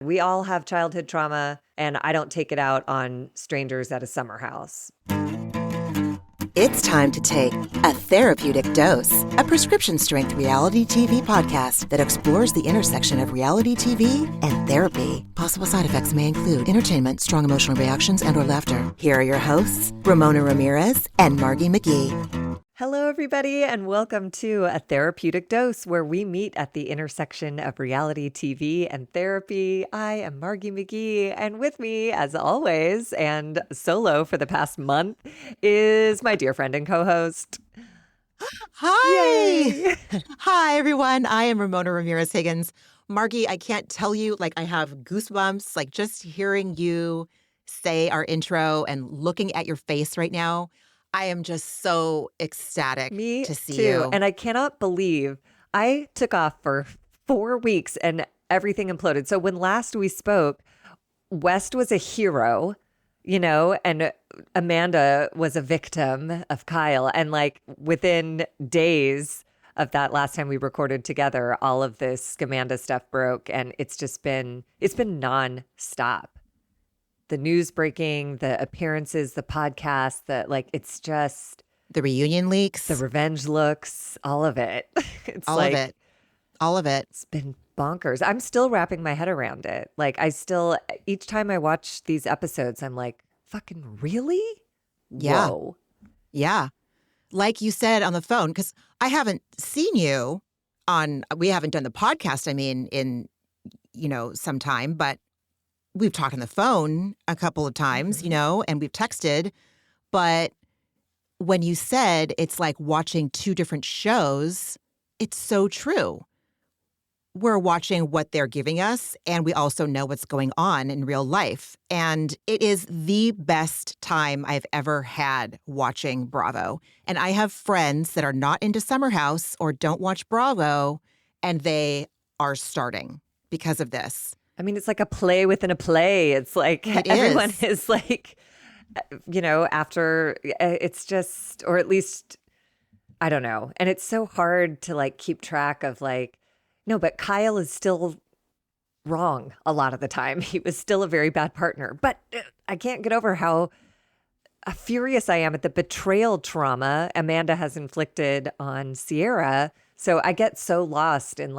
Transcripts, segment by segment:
We all have childhood trauma, and I don't take it out on strangers at a summer house. It's time to take A Therapeutic Dose, a prescription-strength reality TV podcast that explores the intersection of reality TV and therapy. Possible side effects may include entertainment, strong emotional reactions, and/or laughter. Here are your hosts, Ramona Ramirez and Margie McGee. Hello, everybody, and welcome to A Therapeutic Dose, where we meet at the intersection of reality TV and therapy. I am Margie McGee, and with me, as always, and solo for the past month, is my dear friend and co-host. Hi. Yay! Hi, everyone. I am Ramona Ramirez Higgins. Margie, I can't tell you, I have goosebumps, just hearing you say our intro and looking at your face right now. I am just so ecstatic Me to see too. you. And I cannot believe I took off for 4 weeks and everything imploded. So when last we spoke, West was a hero, and Amanda was a victim of Kyle. And within days of that last time we recorded together, all of this Amanda stuff broke, and it's been nonstop. The news breaking, the appearances, the podcast, it's just the reunion leaks, the revenge looks, all of it. It's all of it. It's been bonkers. I'm still wrapping my head around it. Each time I watch these episodes, I'm like, fucking really? Yeah. Whoa. Yeah. Like you said on the phone, because I haven't seen you we haven't done the podcast, in some time, but we've talked on the phone a couple of times, and we've texted. But when you said it's like watching two different shows, it's so true. We're watching what they're giving us, and we also know what's going on in real life. And it is the best time I've ever had watching Bravo. And I have friends that are not into Summer House or don't watch Bravo, and they are starting because of this. I mean, it's like a play within a play. It's like everyone is after it's just, or at least, I don't know. And it's so hard to keep track of no, but Kyle is still wrong a lot of the time. He was still a very bad partner. But I can't get over how furious I am at the betrayal trauma Amanda has inflicted on Ciara. So I get so lost in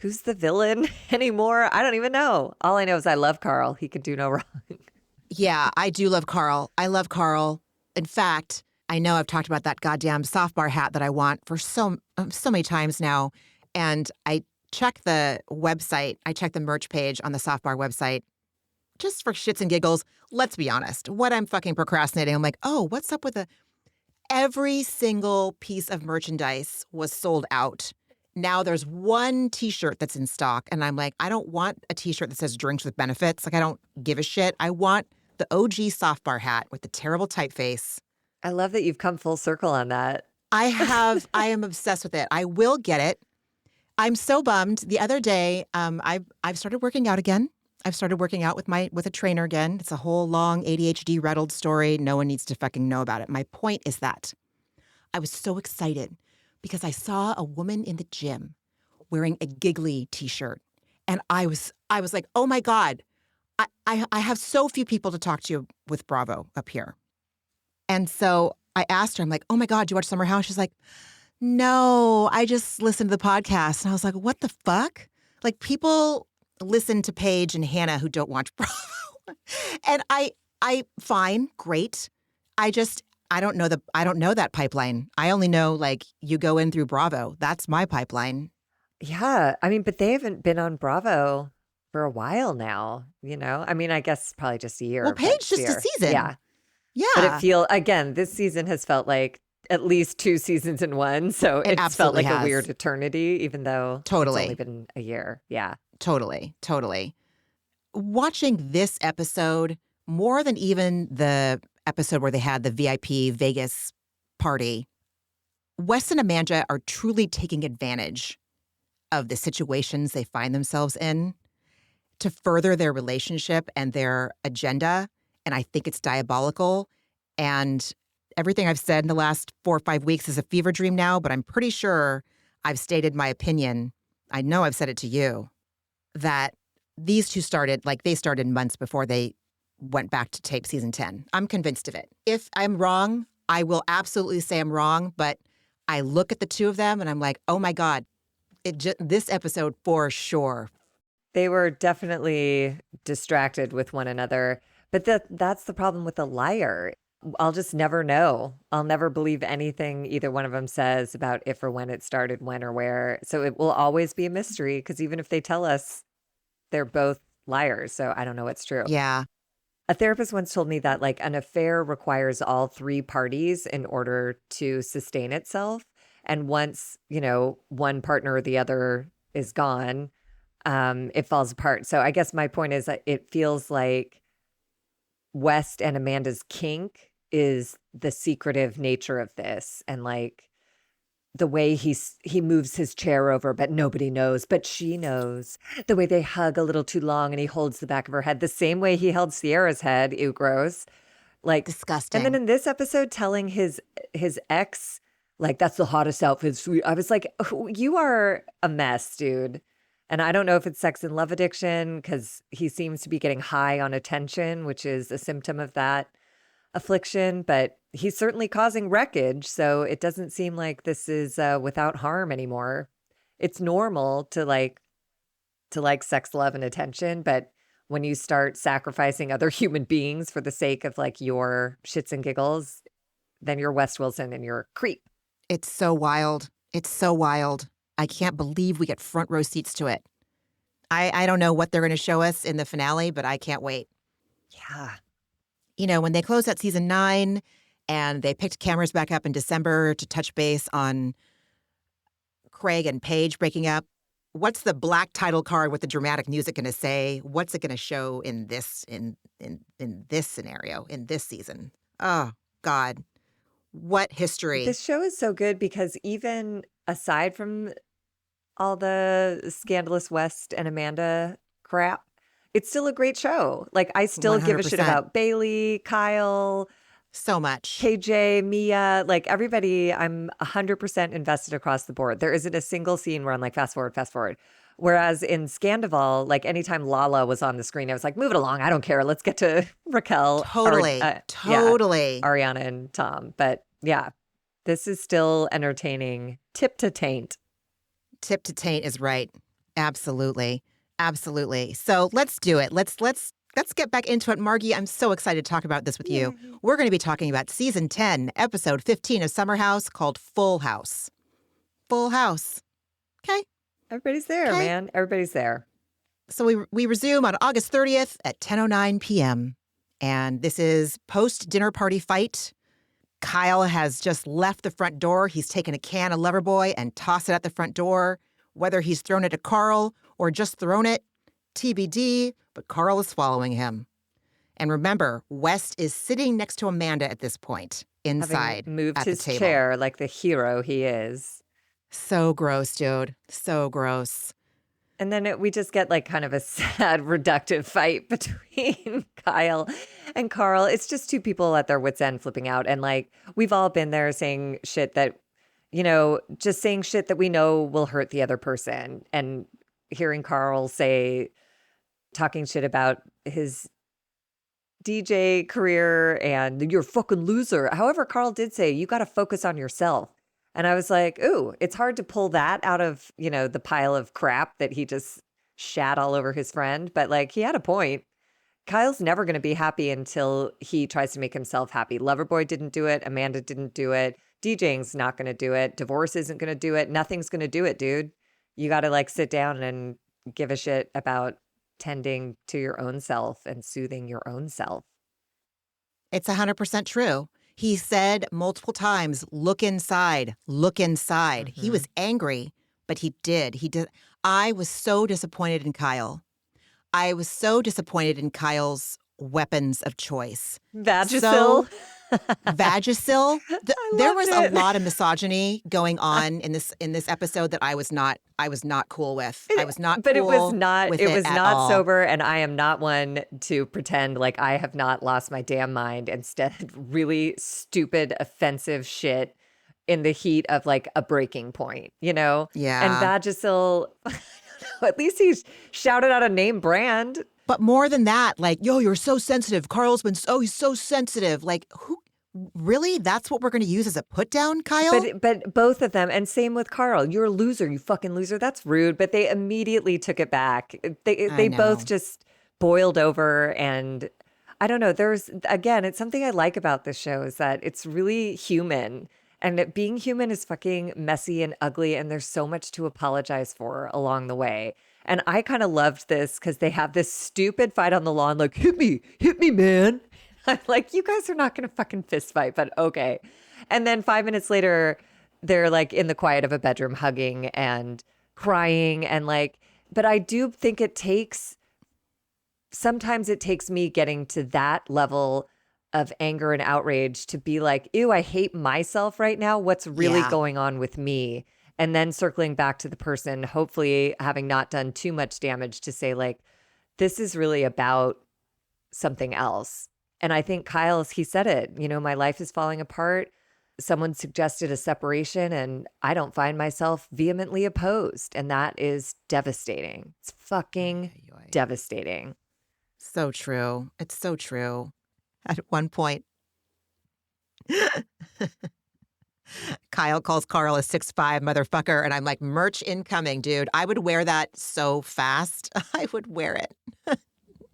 who's the villain anymore? I don't even know. All I know is I love Carl. He could do no wrong. Yeah, I do love Carl. I love Carl. In fact, I know I've talked about that goddamn soft bar hat that I want for so many times now. And I check the website. I check the merch page on the soft bar website just for shits and giggles. Let's be honest. What I'm fucking procrastinating, I'm like, oh, what's up with every single piece of merchandise was sold out. Now there's one T-shirt that's in stock, and I'm like, I don't want a T-shirt that says drinks with benefits. I don't give a shit. I want the OG soft bar hat with the terrible typeface. I love that you've come full circle on that. I am obsessed with it. I will get it. I'm so bummed. The other day, I've started working out again. I've started working out with a trainer again. It's a whole long ADHD riddled story. No one needs to fucking know about it. My point is that I was so excited because I saw a woman in the gym wearing a Giggly T-shirt. And I was like, oh my God, I have so few people to talk to with Bravo up here. And so I asked her, I'm like, oh my God, do you watch Summer House? She's like, no, I just listened to the podcast. And I was like, what the fuck? People listen to Paige and Hannah who don't watch Bravo. And I fine, great. I don't know that pipeline. I only know you go in through Bravo. That's my pipeline. Yeah. I mean, but they haven't been on Bravo for a while now, I mean, I guess probably just a year. Well, Paige just a season. Yeah. Yeah. But again, this season has felt like at least 2 seasons in one. So it's felt like a weird eternity, even though it's only been a year. Yeah. Totally. Watching this episode, more than even the episode where they had the VIP Vegas party, Wes and Amanda are truly taking advantage of the situations they find themselves in to further their relationship and their agenda. And I think it's diabolical. And everything I've said in the last 4 or 5 weeks is a fever dream now, but I'm pretty sure I've stated my opinion. I know I've said it to you, that these two started, like they started months before they went back to tape season 10. I'm convinced of it. If I'm wrong, I will absolutely say I'm wrong, but I look at the two of them and I'm like, oh my God, this episode for sure. They were definitely distracted with one another. But that's the problem with a liar. I'll just never know. I'll never believe anything either one of them says about if or when it started, when or where. So it will always be a mystery because even if they tell us, they're both liars. So I don't know what's true. Yeah. A therapist once told me that like an affair requires all three parties in order to sustain itself. And once, one partner or the other is gone, it falls apart. So I guess my point is that it feels like West and Amanda's kink is the secretive nature of this, and like the way he moves his chair over, but nobody knows, but she knows. The way they hug a little too long and he holds the back of her head, the same way he held Ciara's head. Ew, gross. Like Disgusting. And then in this episode, telling his ex, like, that's the hottest outfit. Sweet. I was like, oh, you are a mess, dude. And I don't know if it's sex and love addiction because he seems to be getting high on attention, which is a symptom of that affliction, but he's certainly causing wreckage. So it doesn't seem like this is without harm anymore. It's normal to like sex, love, and attention. But when you start sacrificing other human beings for the sake of like your shits and giggles, then you're West Wilson and you're a creep. It's so wild. It's so wild. I can't believe we get front row seats to it. I don't know what they're going to show us in the finale, but I can't wait. Yeah. When they closed out season 9 and they picked cameras back up in December to touch base on Craig and Paige breaking up, what's the black title card with the dramatic music going to say? What's it going to show in this in this scenario, in this season? Oh, God. What history. This show is so good because even aside from all the scandalous West and Amanda crap, it's still a great show. Like, I still give a shit 100%. about Bailey, Kyle, So much. KJ, Mia, like everybody. I'm 100% invested across the board. There isn't a single scene where I'm like, fast forward, fast forward. Whereas in Scandival, like anytime Lala was on the screen, I was like, move it along. I don't care. Let's get to Raquel. Totally. Totally. Ariana and Tom. But yeah, this is still entertaining. Tip to taint. Tip to taint is right. Absolutely. Absolutely. So let's do it. Let's get back into it. Margie, I'm so excited to talk about this with you. We're going to be talking about season 10, episode 15 of Summer House called Full House. Full House. Okay. Everybody's there, Okay. man. Everybody's there. So we resume on August 30th at 10:09 p.m. And this is post-dinner party fight. Kyle has just left the front door. He's taken a can of Loverboy and tossed it at the front door. Whether he's thrown it at Carl or just thrown it, TBD, but Carl is following him. And remember, West is sitting next to Amanda at this point, inside Having moved at his the table. chair like the hero he is. So gross, dude. So gross. And then we just get like kind of a sad, reductive fight between Kyle and Carl. It's just two people at their wits' end flipping out. And like, we've all been there saying shit that, just saying shit that we know will hurt the other person. And hearing Carl talking shit about his DJ career and you're a fucking loser. However, Carl did say, you got to focus on yourself. And I was like, ooh, it's hard to pull that out of, the pile of crap that he just shat all over his friend. But like, he had a point. Kyle's never going to be happy until he tries to make himself happy. Loverboy didn't do it. Amanda didn't do it. DJing's not going to do it. Divorce isn't going to do it. Nothing's going to do it, dude. You got to like sit down and give a shit about tending to your own self and soothing your own self. It's 100% true. He said multiple times, look inside, look inside. He was angry, but he did. I was so disappointed in Kyle. I was so disappointed in Kyle's weapons of choice. Vagisil. Vagisil. I There loved was a it. lot of misogyny going on in this episode that I was not cool with. I was not But cool it was not with it was at not all. sober, and I am not one to pretend like I have not lost my damn mind. Instead, really stupid, offensive shit in the heat of like a breaking point, Yeah. And Vagisil, I At least he's shouted out a name brand. But more than that, like, yo, you're so sensitive. Carl's been he's so sensitive. Like, who really? That's what we're going to use as a put down, Kyle? But both of them, and same with Carl. You're a loser, you fucking loser. That's rude. But they immediately took it back. They both just boiled over, and I don't know. It's something I like about this show is that it's really human. And being human is fucking messy and ugly, and there's so much to apologize for along the way. And I kind of loved this because they have this stupid fight on the lawn, like, hit me, man. I'm like, you guys are not going to fucking fist fight, but okay. And then 5 minutes later, they're like in the quiet of a bedroom hugging and crying. And like, but I do think sometimes it takes me getting to that level of anger and outrage to be like, ew, I hate myself right now. What's really going on with me? And then circling back to the person, hopefully having not done too much damage to say like, this is really about something else. And I think he said it, my life is falling apart. Someone suggested a separation and I don't find myself vehemently opposed. And that is devastating. It's fucking devastating. So true. It's so true. At one point, Kyle calls Carl a 6'5" motherfucker. And I'm like, merch incoming, dude. I would wear that so fast. I would wear it.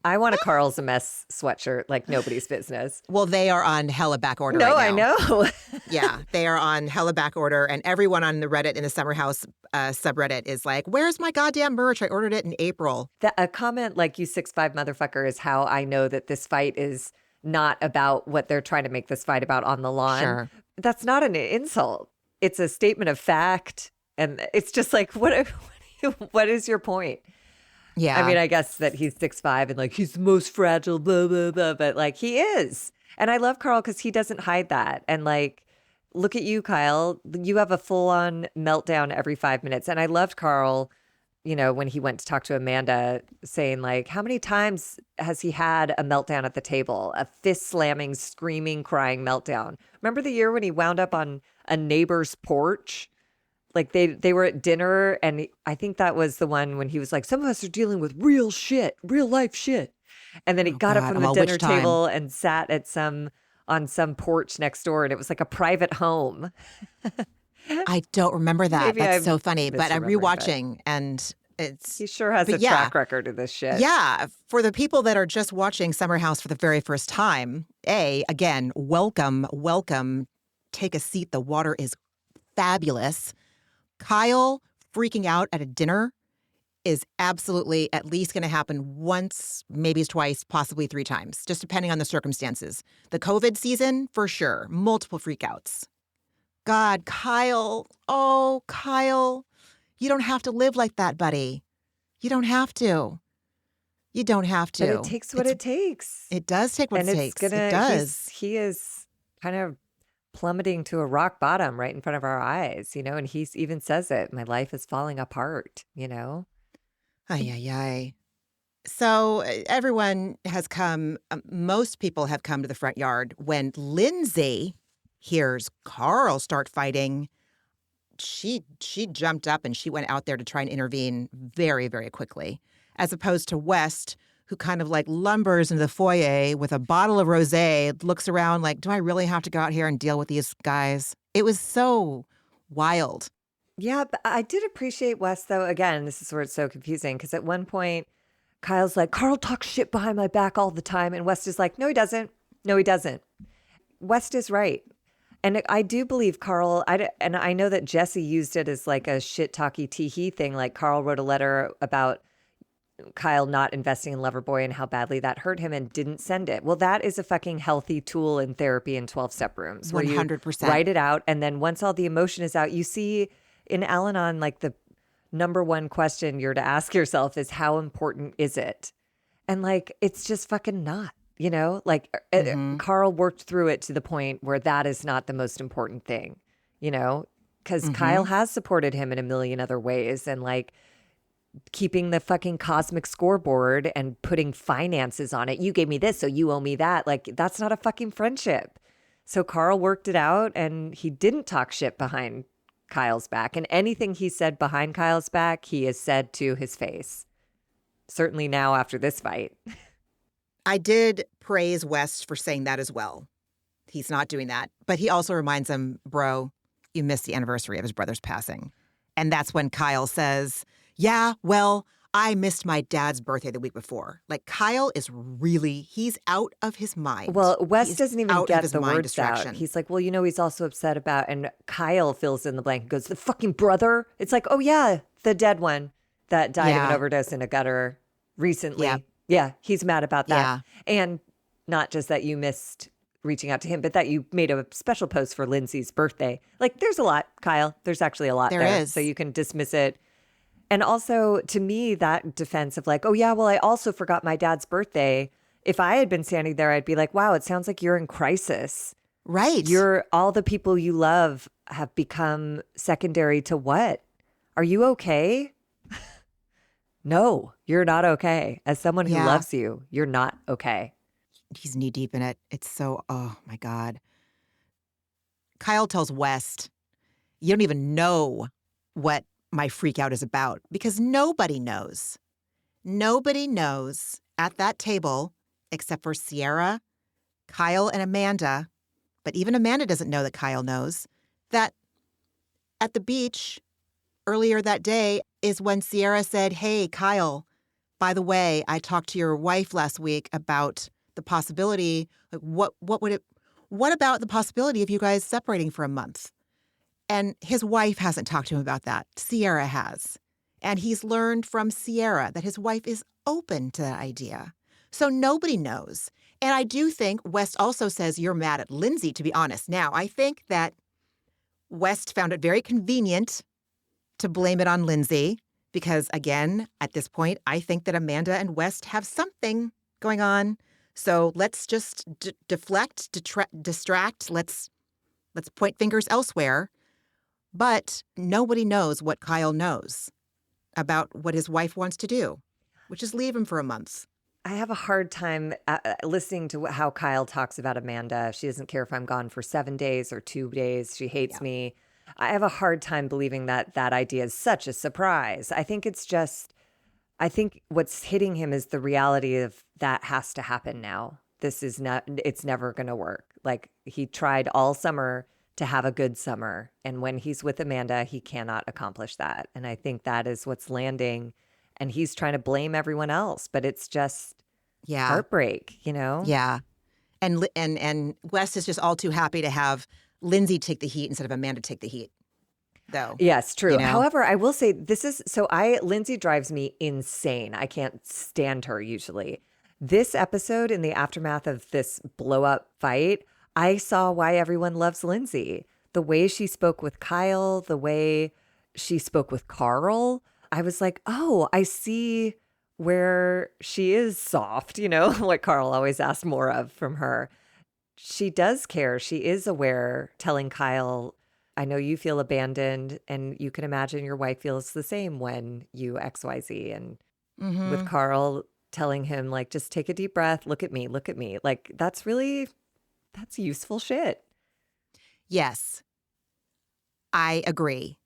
I want a Carl's a Mess sweatshirt like nobody's business. Well, they are on hella back order right now. I know. Yeah, they are on hella back order. And everyone on the Reddit in the Summer House subreddit is like, where's my goddamn merch? I ordered it in April. A comment like you 6'5" motherfucker is how I know that this fight is not about what they're trying to make this fight about on the lawn. Sure. That's not an insult. It's a statement of fact. And it's just like, what is your point? Yeah. I mean, I guess that he's 6'5" and like he's the most fragile, blah, blah, blah. But like he is. And I love Carl because he doesn't hide that. And like, look at you, Kyle. You have a full on meltdown every 5 minutes. And I loved Carl, when he went to talk to Amanda saying like, how many times has he had a meltdown at the table? A fist slamming, screaming, crying meltdown. Remember the year when he wound up on a neighbor's porch? Like they were at dinner, and I think that was the one when he was like, some of us are dealing with real life shit. And then he got up from the dinner table and sat on some porch next door, and it was like a private home. I don't remember that. Maybe That's so funny. But I'm rewatching, and he sure has a track record of this shit. Yeah. For the people that are just watching Summer House for the very first time, again, welcome. Take a seat. The water is fabulous. Kyle freaking out at a dinner is absolutely at least going to happen once, maybe twice, possibly 3 times, just depending on the circumstances. The COVID season, for sure, multiple freakouts. God, Kyle. Oh, Kyle. You don't have to live like that, buddy. You don't have to. But it takes what it takes. It does take what it takes. It does. He is kind of plummeting to a rock bottom right in front of our eyes, and he even says it. My life is falling apart, Ay. So everyone has come, most people have come to the front yard. When Lindsay hears Carl start fighting, she jumped up and she went out there to try and intervene very, very quickly, as opposed to West, who kind of like lumbers into the foyer with a bottle of rosé, looks around like, do I really have to go out here and deal with these guys? It was so wild. Yeah, but I did appreciate West, though. Again, this is where it's so confusing, because at one point, Kyle's like, Carl talks shit behind my back all the time. And West is like, no, he doesn't. No, he doesn't. West is right. And I do believe Carl, and I know that Jesse used it as like a shit-talky tee-hee thing. Like Carl wrote a letter about Kyle not investing in Loverboy and how badly that hurt him and didn't send it. Well, that is a fucking healthy tool in therapy in 12-step rooms where 100%. You write it out. And then once all the emotion is out, you see in Al-Anon, like the number one question you're to ask yourself is, how important is it? And like, it's just fucking not, like Carl worked through it to the point where that is not the most important thing, because Kyle has supported him in a million other ways. And like, keeping the fucking cosmic scoreboard and putting finances on it. You gave me this, so you owe me that. Like, that's not a fucking friendship. So Carl worked it out, and he didn't talk shit behind Kyle's back. And anything he said behind Kyle's back, he has said to his face. Certainly now after this fight. I did praise West for saying that as well. He's not doing that. But he also reminds him, bro, you missed the anniversary of his brother's passing. And that's when Kyle says, yeah, well, I missed my dad's birthday the week before. Like, Kyle is really, he's out of his mind. Well, Wes doesn't even get his the mind words out. distraction. He's like, well, you know, he's also upset about, and Kyle fills in the blank and goes, the fucking brother. It's like, oh yeah, the dead one that died of an overdose in a gutter recently. Yeah, he's mad about that. Yeah. And not just that you missed reaching out to him, but that you made a special post for Lindsay's birthday. Like, there's a lot, Kyle. There's actually a lot there. There is. So you can dismiss it. And also, to me, that defense of like, oh, yeah, well, I also forgot my dad's birthday. If I had been standing there, I'd be like, wow, it sounds like you're in crisis. Right. All the people you love have become secondary to what? Are you okay? No, you're not okay. As someone who loves you, you're not okay. He's knee deep in it. It's so, oh my God. Kyle tells West, you don't even know what my freak out is about, because nobody knows. Nobody knows at that table except for Ciara, Kyle, and Amanda. But even Amanda doesn't know that Kyle knows that at the beach earlier that day is when Ciara said, hey, Kyle, by the way, I talked to your wife last week about the possibility. Like, what about the possibility of you guys separating for a month? And his wife hasn't talked to him about that. Ciara has. And he's learned from Ciara that his wife is open to that idea. So nobody knows. And I do think West also says you're mad at Lindsay, to be honest. Now, I think that West found it very convenient to blame it on Lindsay because, again, at this point, I think that Amanda and West have something going on. So let's just deflect, distract. Let's point fingers elsewhere. But nobody knows what Kyle knows about what his wife wants to do, which is leave him for a month. I have a hard time listening to how Kyle talks about Amanda. She doesn't care if I'm gone for 7 days or 2 days. She hates me. I have a hard time believing that that idea is such a surprise. I think what's hitting him is the reality of that has to happen now. It's never going to work. Like, he tried all summer to have a good summer. And when he's with Amanda, he cannot accomplish that. And I think that is what's landing. And he's trying to blame everyone else, but it's just heartbreak, you know? Yeah. And Wes is just all too happy to have Lindsay take the heat instead of Amanda take the heat, though. Yes, true. You know? However, I will say Lindsay drives me insane. I can't stand her usually. This episode, in the aftermath of this blow up fight, I saw why everyone loves Lindsay. The way she spoke with Kyle, the way she spoke with Carl, I was like, oh, I see where she is soft, you know, what Carl always asked more of from her. She does care. She is aware, telling Kyle, I know you feel abandoned and you can imagine your wife feels the same when you XYZ. And with Carl telling him, like, just take a deep breath, look at me. Like, that's useful shit. Yes, I agree.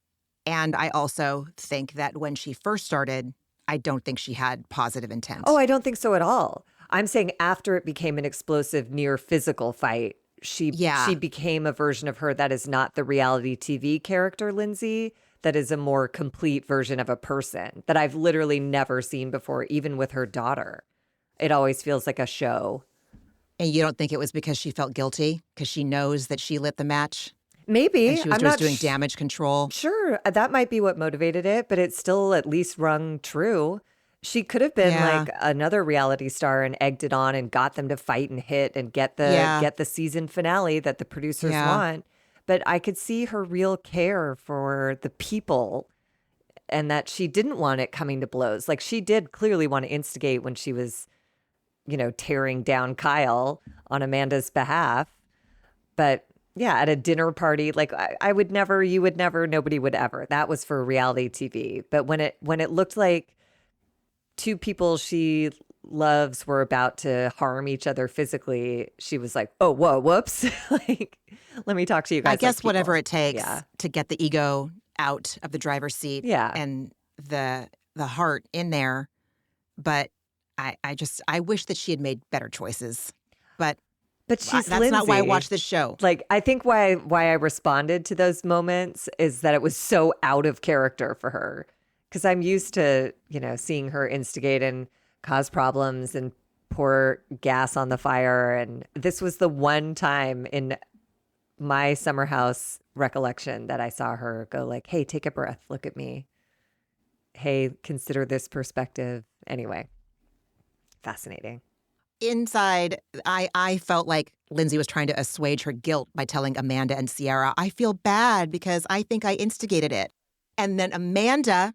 And I also think that when she first started, I don't think she had positive intent. Oh, I don't think so at all. I'm saying after it became an explosive near physical fight, she became a version of her that is not the reality TV character, Lindsay, that is a more complete version of a person that I've literally never seen before, even with her daughter. It always feels like a show. And you don't think it was because she felt guilty because she knows that she lit the match? Maybe. And she was just doing damage control. Sure, that might be what motivated it, but it still at least rung true. She could have been like another reality star and egged it on and got them to fight and hit and get the season finale that the producers want. But I could see her real care for the people and that she didn't want it coming to blows. Like, she did clearly want to instigate when she was, you know, tearing down Kyle on Amanda's behalf. But yeah, at a dinner party, like I would never, you would never, nobody would ever. That was for reality TV. But when it looked like two people she loves were about to harm each other physically, she was like, oh, whoa, whoops. Like, let me talk to you guys. I guess like whatever people. it takes Yeah. to get the ego out of the driver's seat Yeah. and the heart in there. But I wish that she had made better choices. But she's that's not why I Lindsay. watched this show. Like, I think why I responded to those moments is that it was so out of character for her. Because I'm used to, seeing her instigate and cause problems and pour gas on the fire. And this was the one time in my summer house recollection that I saw her go like, hey, take a breath. Look at me. Hey, consider this perspective. Anyway, fascinating. Inside, I felt like Lindsay was trying to assuage her guilt by telling Amanda and Ciara, I feel bad because I think I instigated it. And then Amanda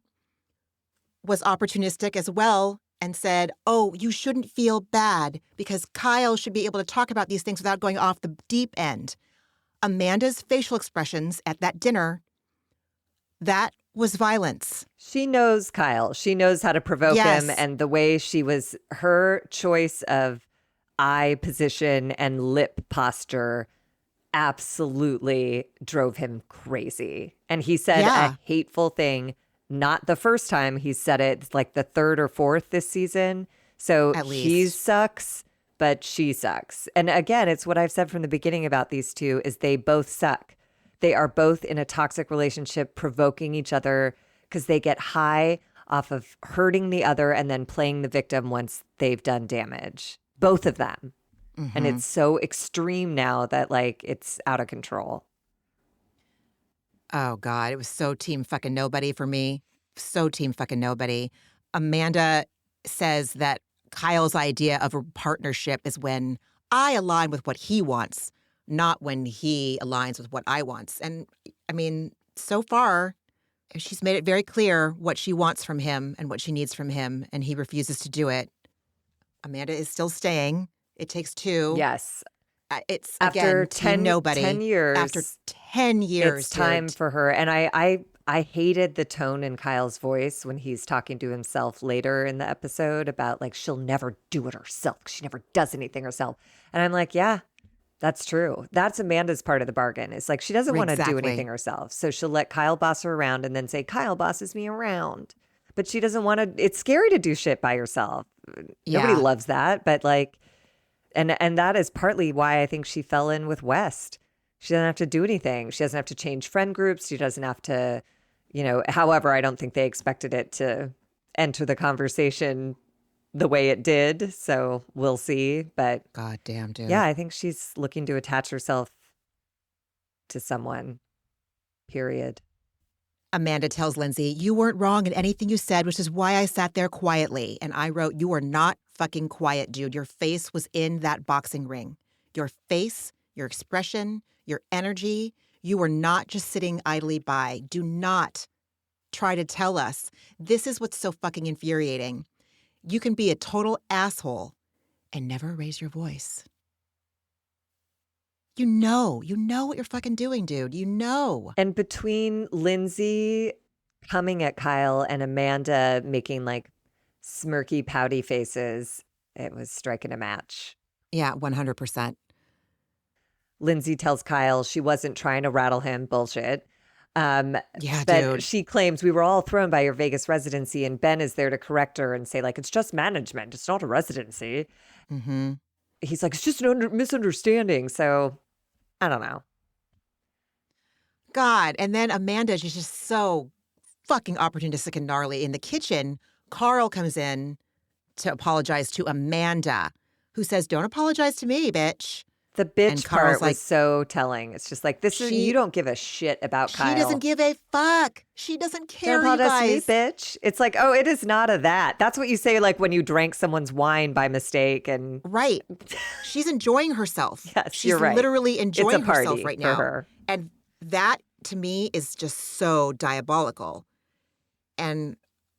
was opportunistic as well and said, oh, you shouldn't feel bad because Kyle should be able to talk about these things without going off the deep end. Amanda's facial expressions at that dinner, that was violence. She knows Kyle. She knows how to provoke him. And the way her choice of eye position and lip posture absolutely drove him crazy. And he said a hateful thing. Not the first time he said it. It's like the third or fourth this season. So he sucks, but she sucks. And again, it's what I've said from the beginning about these two is they both suck. They are both in a toxic relationship, provoking each other because they get high off of hurting the other and then playing the victim once they've done damage. Both of them. Mm-hmm. And it's so extreme now that like it's out of control. Oh, God. It was so team fucking nobody for me. So team fucking nobody. Amanda says that Kyle's idea of a partnership is when I align with what he wants, not when he aligns with what I want. And I mean, so far, she's made it very clear what she wants from him and what she needs from him, and he refuses to do it. Amanda is still staying. It takes two. Yes. It's after again, 10 nobody. 10 years. After 10 years. It's time for her. And I hated the tone in Kyle's voice when he's talking to himself later in the episode about like, she'll never do it herself. She never does anything herself. And I'm like, yeah, that's true. That's Amanda's part of the bargain. It's like, she doesn't want to do anything herself. So she'll let Kyle boss her around and then say, Kyle bosses me around. But she doesn't want to, it's scary to do shit by yourself. Yeah. Nobody loves that. But like, and that is partly why I think she fell in with West. She doesn't have to do anything. She doesn't have to change friend groups. She doesn't have to, however, I don't think they expected it to enter the conversation the way it did. So we'll see. But God damn, dude. Yeah, I think she's looking to attach herself to someone, period. Amanda tells Lindsay, you weren't wrong in anything you said, which is why I sat there quietly. And I wrote, you are not fucking quiet, dude. Your face was in that boxing ring. Your face, your expression, your energy. You were not just sitting idly by. Do not try to tell us. This is what's so fucking infuriating. You can be a total asshole and never raise your voice. You know what you're fucking doing, dude. You know. And between Lindsay coming at Kyle and Amanda making like smirky, pouty faces, it was striking a match. Yeah, 100%. Lindsay tells Kyle she wasn't trying to rattle him. Bullshit. Yeah, but dude. She claims we were all thrown by your Vegas residency, and Ben is there to correct her and say like, it's just management. It's not a residency. Mm-hmm. He's like, it's just an misunderstanding. So I don't know. God. And then Amanda is just so fucking opportunistic and gnarly. In the kitchen, Carl comes in to apologize to Amanda, who says, don't apologize to me, bitch. The bitch part was so telling. It's just like, you don't give a shit about Kyle. She doesn't give a fuck. She doesn't care, don't apologize you guys. To me, bitch. It's like, oh, it is not a that. That's what you say like when you drank someone's wine by mistake. And right. She's enjoying herself. Yes, she's you're right. literally enjoying herself right now. For her. And that, to me, is just so diabolical. And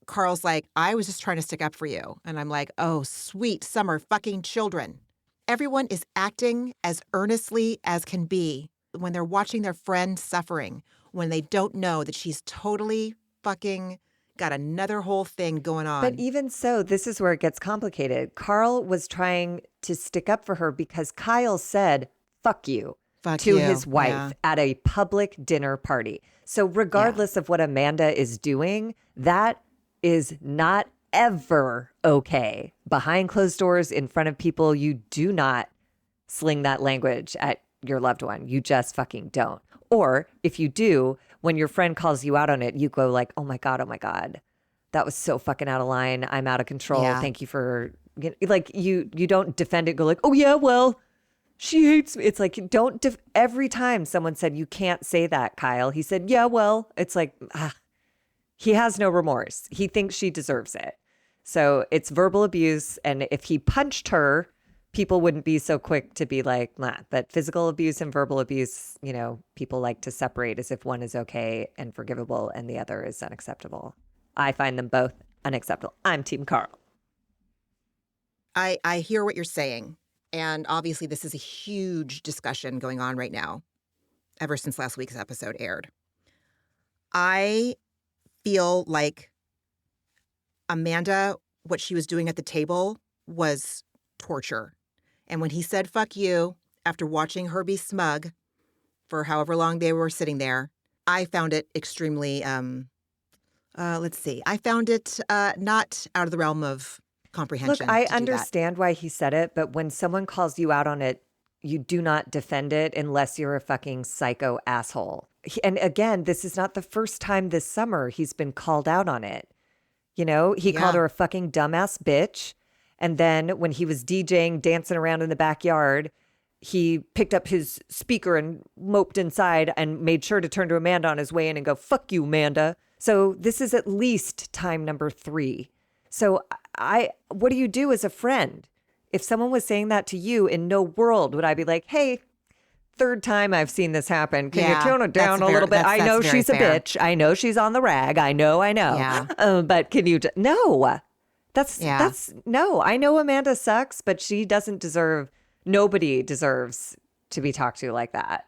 Carl's like, I was just trying to stick up for you. And I'm like, oh, sweet summer fucking children. Everyone is acting as earnestly as can be when they're watching their friend suffering, when they don't know that she's totally fucking got another whole thing going on. But even so, this is where it gets complicated. Carl was trying to stick up for her because Kyle said, fuck you, Fuck to you. his wife Yeah. at a public dinner party. So regardless of what Amanda is doing, that is not ever okay. Behind closed doors, in front of people, you do not sling that language at your loved one. You just fucking don't. Or if you do, when your friend calls you out on it, you go like, oh my God, that was so fucking out of line. I'm out of control. Yeah. Thank you for, like, you don't defend it, go like, oh yeah, well, she hates me. It's like, don't, every time someone said, you can't say that, Kyle, he said, yeah, well, it's like, he has no remorse. He thinks she deserves it. So it's verbal abuse. And if he punched her, people wouldn't be so quick to be like, nah. But physical abuse and verbal abuse, people like to separate as if one is okay and forgivable and the other is unacceptable. I find them both unacceptable. I'm Team Carl. I hear what you're saying. And obviously, this is a huge discussion going on right now, ever since last week's episode aired. I feel like Amanda, what she was doing at the table was torture. And when he said, fuck you, after watching her be smug for however long they were sitting there, I found it extremely, I found it not out of the realm of comprehension. Look, I understand why he said it, but when someone calls you out on it, you do not defend it unless you're a fucking psycho asshole. And again, this is not the first time this summer he's been called out on it. He called her a fucking dumbass bitch. And then when he was DJing, dancing around in the backyard, he picked up his speaker and moped inside and made sure to turn to Amanda on his way in and go, fuck you, Amanda. So this is at least time number 3. So what do you do as a friend? If someone was saying that to you, in no world would I be like, hey, third time I've seen this happen. Can you tone it down a little bit? I know she's a bitch. I know she's on the rag. I know. Yeah. But can you? No, that's no. I know Amanda sucks, but she doesn't deserve. Nobody deserves to be talked to like that.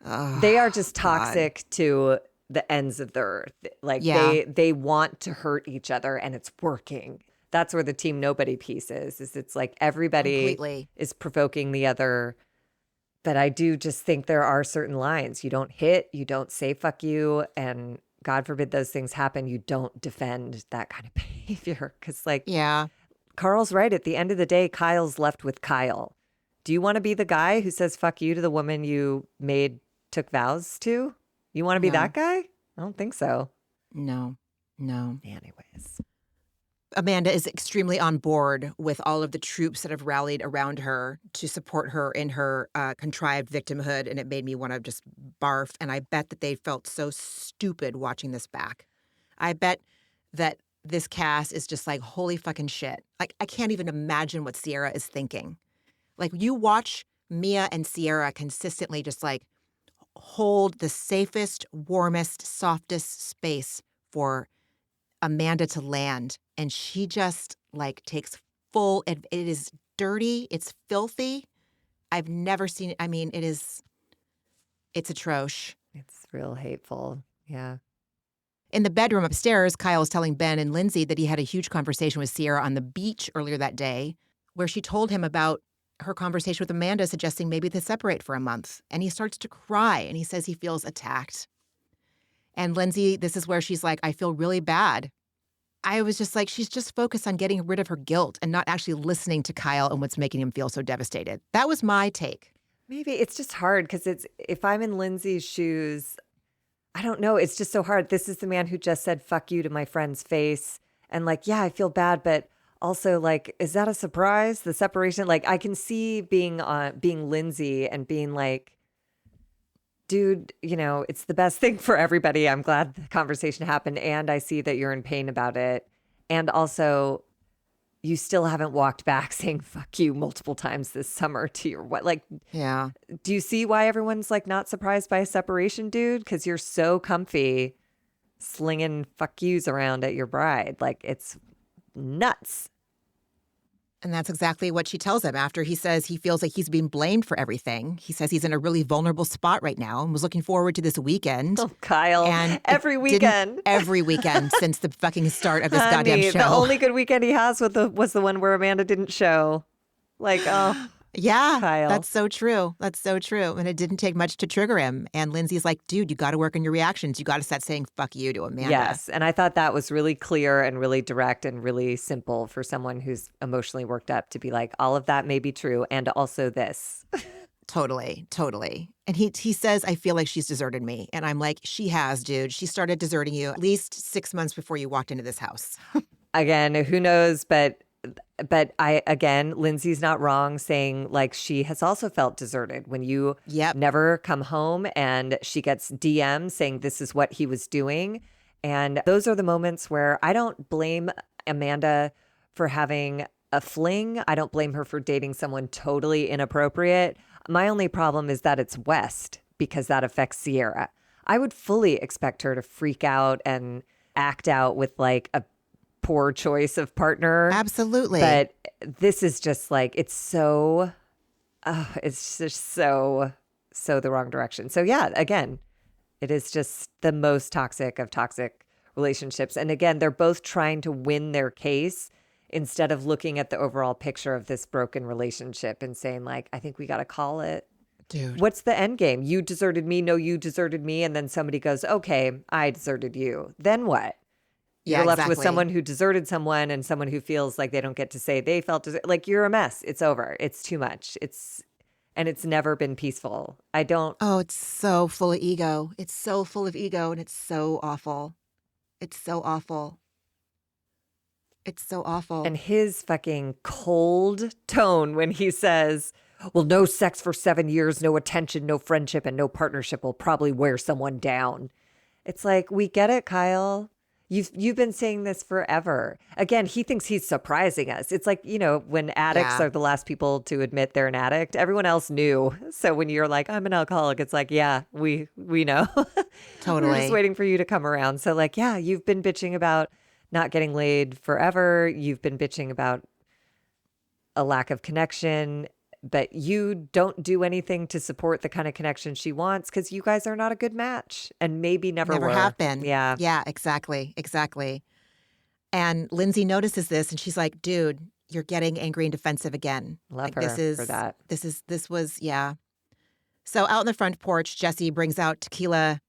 Oh, they are just toxic to the ends of the earth. Like they want to hurt each other, and it's working. That's where the team nobody piece is it's like everybody completely is provoking the other. But I do just think there are certain lines. You don't hit, you don't say fuck you, and God forbid those things happen, you don't defend that kind of behavior. Because Carl's right. At the end of the day, Kyle's left with Kyle. Do you want to be the guy who says fuck you to the woman you took vows to? You want to be that guy? I don't think so. No. Anyways. Amanda is extremely on board with all of the troops that have rallied around her to support her in her contrived victimhood, and it made me want to just barf. And I bet that they felt so stupid watching this back. I bet that this cast is just like, holy fucking shit. Like, I can't even imagine what Ciara is thinking. Like, you watch Mia and Ciara consistently just like hold the safest, warmest, softest space for Amanda to land, and she just like takes full. It is dirty. It's filthy. I've never seen it. I mean, it's atrocious. It's real hateful. Yeah. In the bedroom upstairs, Kyle is telling Ben and Lindsay that he had a huge conversation with Ciara on the beach earlier that day, where she told him about her conversation with Amanda, suggesting maybe they separate for a month. And he starts to cry, and he says he feels attacked. And Lindsay, this is where she's like, I feel really bad. I was just like, she's just focused on getting rid of her guilt and not actually listening to Kyle and what's making him feel so devastated. That was my take. Maybe it's just hard because if I'm in Lindsay's shoes, I don't know. It's just so hard. This is the man who just said, fuck you to my friend's face. And like, yeah, I feel bad, but also like, is that a surprise? The separation? Like, I can see being Lindsay and being like, dude, it's the best thing for everybody. I'm glad the conversation happened. And I see that you're in pain about it. And also, you still haven't walked back saying fuck you multiple times this summer to your what? Like, yeah. Do you see why everyone's like not surprised by a separation, dude? Because you're so comfy slinging fuck yous around at your bride. Like, it's nuts. And that's exactly what she tells him after he says he feels like he's being blamed for everything. He says he's in a really vulnerable spot right now and was looking forward to this weekend. Oh, Kyle, And every weekend. Every weekend since the fucking start of this Honey, goddamn show. the only good weekend he has was the one where Amanda didn't show. Like, oh, yeah, Kyle. That's so true. That's so true. And it didn't take much to trigger him. And Lindsay's like, dude, you got to work on your reactions. You got to start saying fuck you to Amanda. Yes. And I thought that was really clear and really direct and really simple for someone who's emotionally worked up to be like, all of that may be true. And also this. Totally. And he says, I feel like she's deserted me. And I'm like, she has, dude. She started deserting you at least 6 months before you walked into this house. Again, who knows? But Lindsay's not wrong saying like she has also felt deserted when you never come home and she gets DMs saying this is what he was doing. And those are the moments where I don't blame Amanda for having a fling. I don't blame her for dating someone totally inappropriate. My only problem is that it's West because that affects Ciara. I would fully expect her to freak out and act out with like a poor choice of partner. Absolutely. But this is just like, it's just so the wrong direction. So yeah, again, it is just the most toxic of toxic relationships. And again, they're both trying to win their case instead of looking at the overall picture of this broken relationship and saying like, I think we got to call it. Dude. What's the end game? You deserted me. No, you deserted me. And then somebody goes, okay, I deserted you. Then what? You're left with someone who deserted someone and someone who feels like they don't get to say they felt like you're a mess. It's over. It's too much. It's never been peaceful. Oh, it's so full of ego. It's so full of ego and it's so awful. It's so awful. It's so awful. And his fucking cold tone when he says, well, no sex for 7 years, no attention, no friendship, and no partnership will probably wear someone down. It's like, we get it, Kyle. You've been saying this forever. Again, he thinks he's surprising us. It's like, when addicts are the last people to admit they're an addict, everyone else knew. So when you're like, I'm an alcoholic, it's like, yeah, we know. Totally. We're just waiting for you to come around. So like, yeah, you've been bitching about not getting laid forever. You've been bitching about a lack of connection, but you don't do anything to support the kind of connection she wants because you guys are not a good match and maybe never were. have been. Yeah. Yeah, exactly. And Lindsay notices this and she's like, dude, you're getting angry and defensive again. Love like, her for that. This was. So out on the front porch, Jesse brings out tequila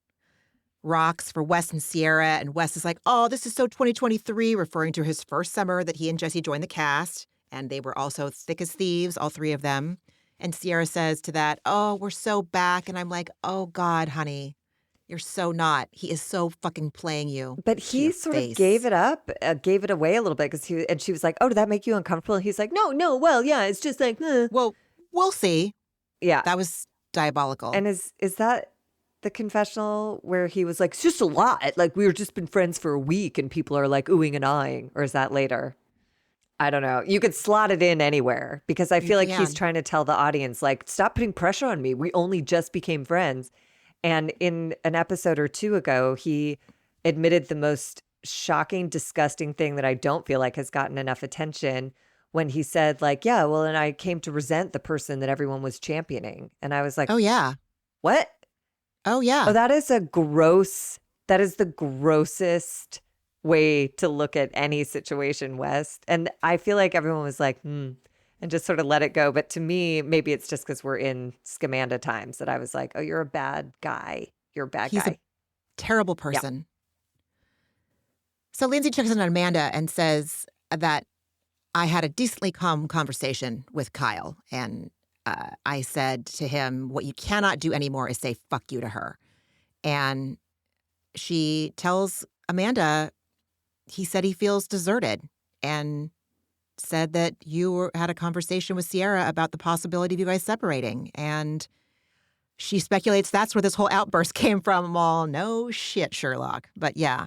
rocks for Wes and Ciara. And Wes is like, oh, this is so 2023, referring to his first summer that he and Jesse joined the cast. And they were also thick as thieves, all three of them. And Ciara says to that, oh, we're so back. And I'm like, oh, God, honey, you're so not. He is so fucking playing you. But he sort of gave it up, gave it away a little bit because she was like, oh, did that make you uncomfortable? And he's like, no, well, yeah, it's just like, Well, we'll see. Yeah. That was diabolical. And is that the confessional where he was like, it's just a lot. Like, we were just been friends for a week and people are like oohing and eyeing. Or is that later? I don't know. You could slot it in anywhere because I feel like he's trying to tell the audience, like, stop putting pressure on me. We only just became friends. And in an episode or two ago, he admitted the most shocking, disgusting thing that I don't feel like has gotten enough attention when he said, like, yeah, well, and I came to resent the person that everyone was championing. And I was like, oh, yeah. What? Oh, yeah. Oh, that is the grossest way to look at any situation, West. And I feel like everyone was like, and just sort of let it go. But to me, maybe it's just because we're in Scamanda times that I was like, oh, you're a bad guy. You're a bad guy. He's a terrible person. Yeah. So Lindsay checks in on Amanda and says that I had a decently calm conversation with Kyle. And I said to him, what you cannot do anymore is say fuck you to her. And she tells Amanda, he said he feels deserted and said that you had a conversation with Ciara about the possibility of you guys separating. And she speculates that's where this whole outburst came from. I'm all, no shit, Sherlock. But yeah.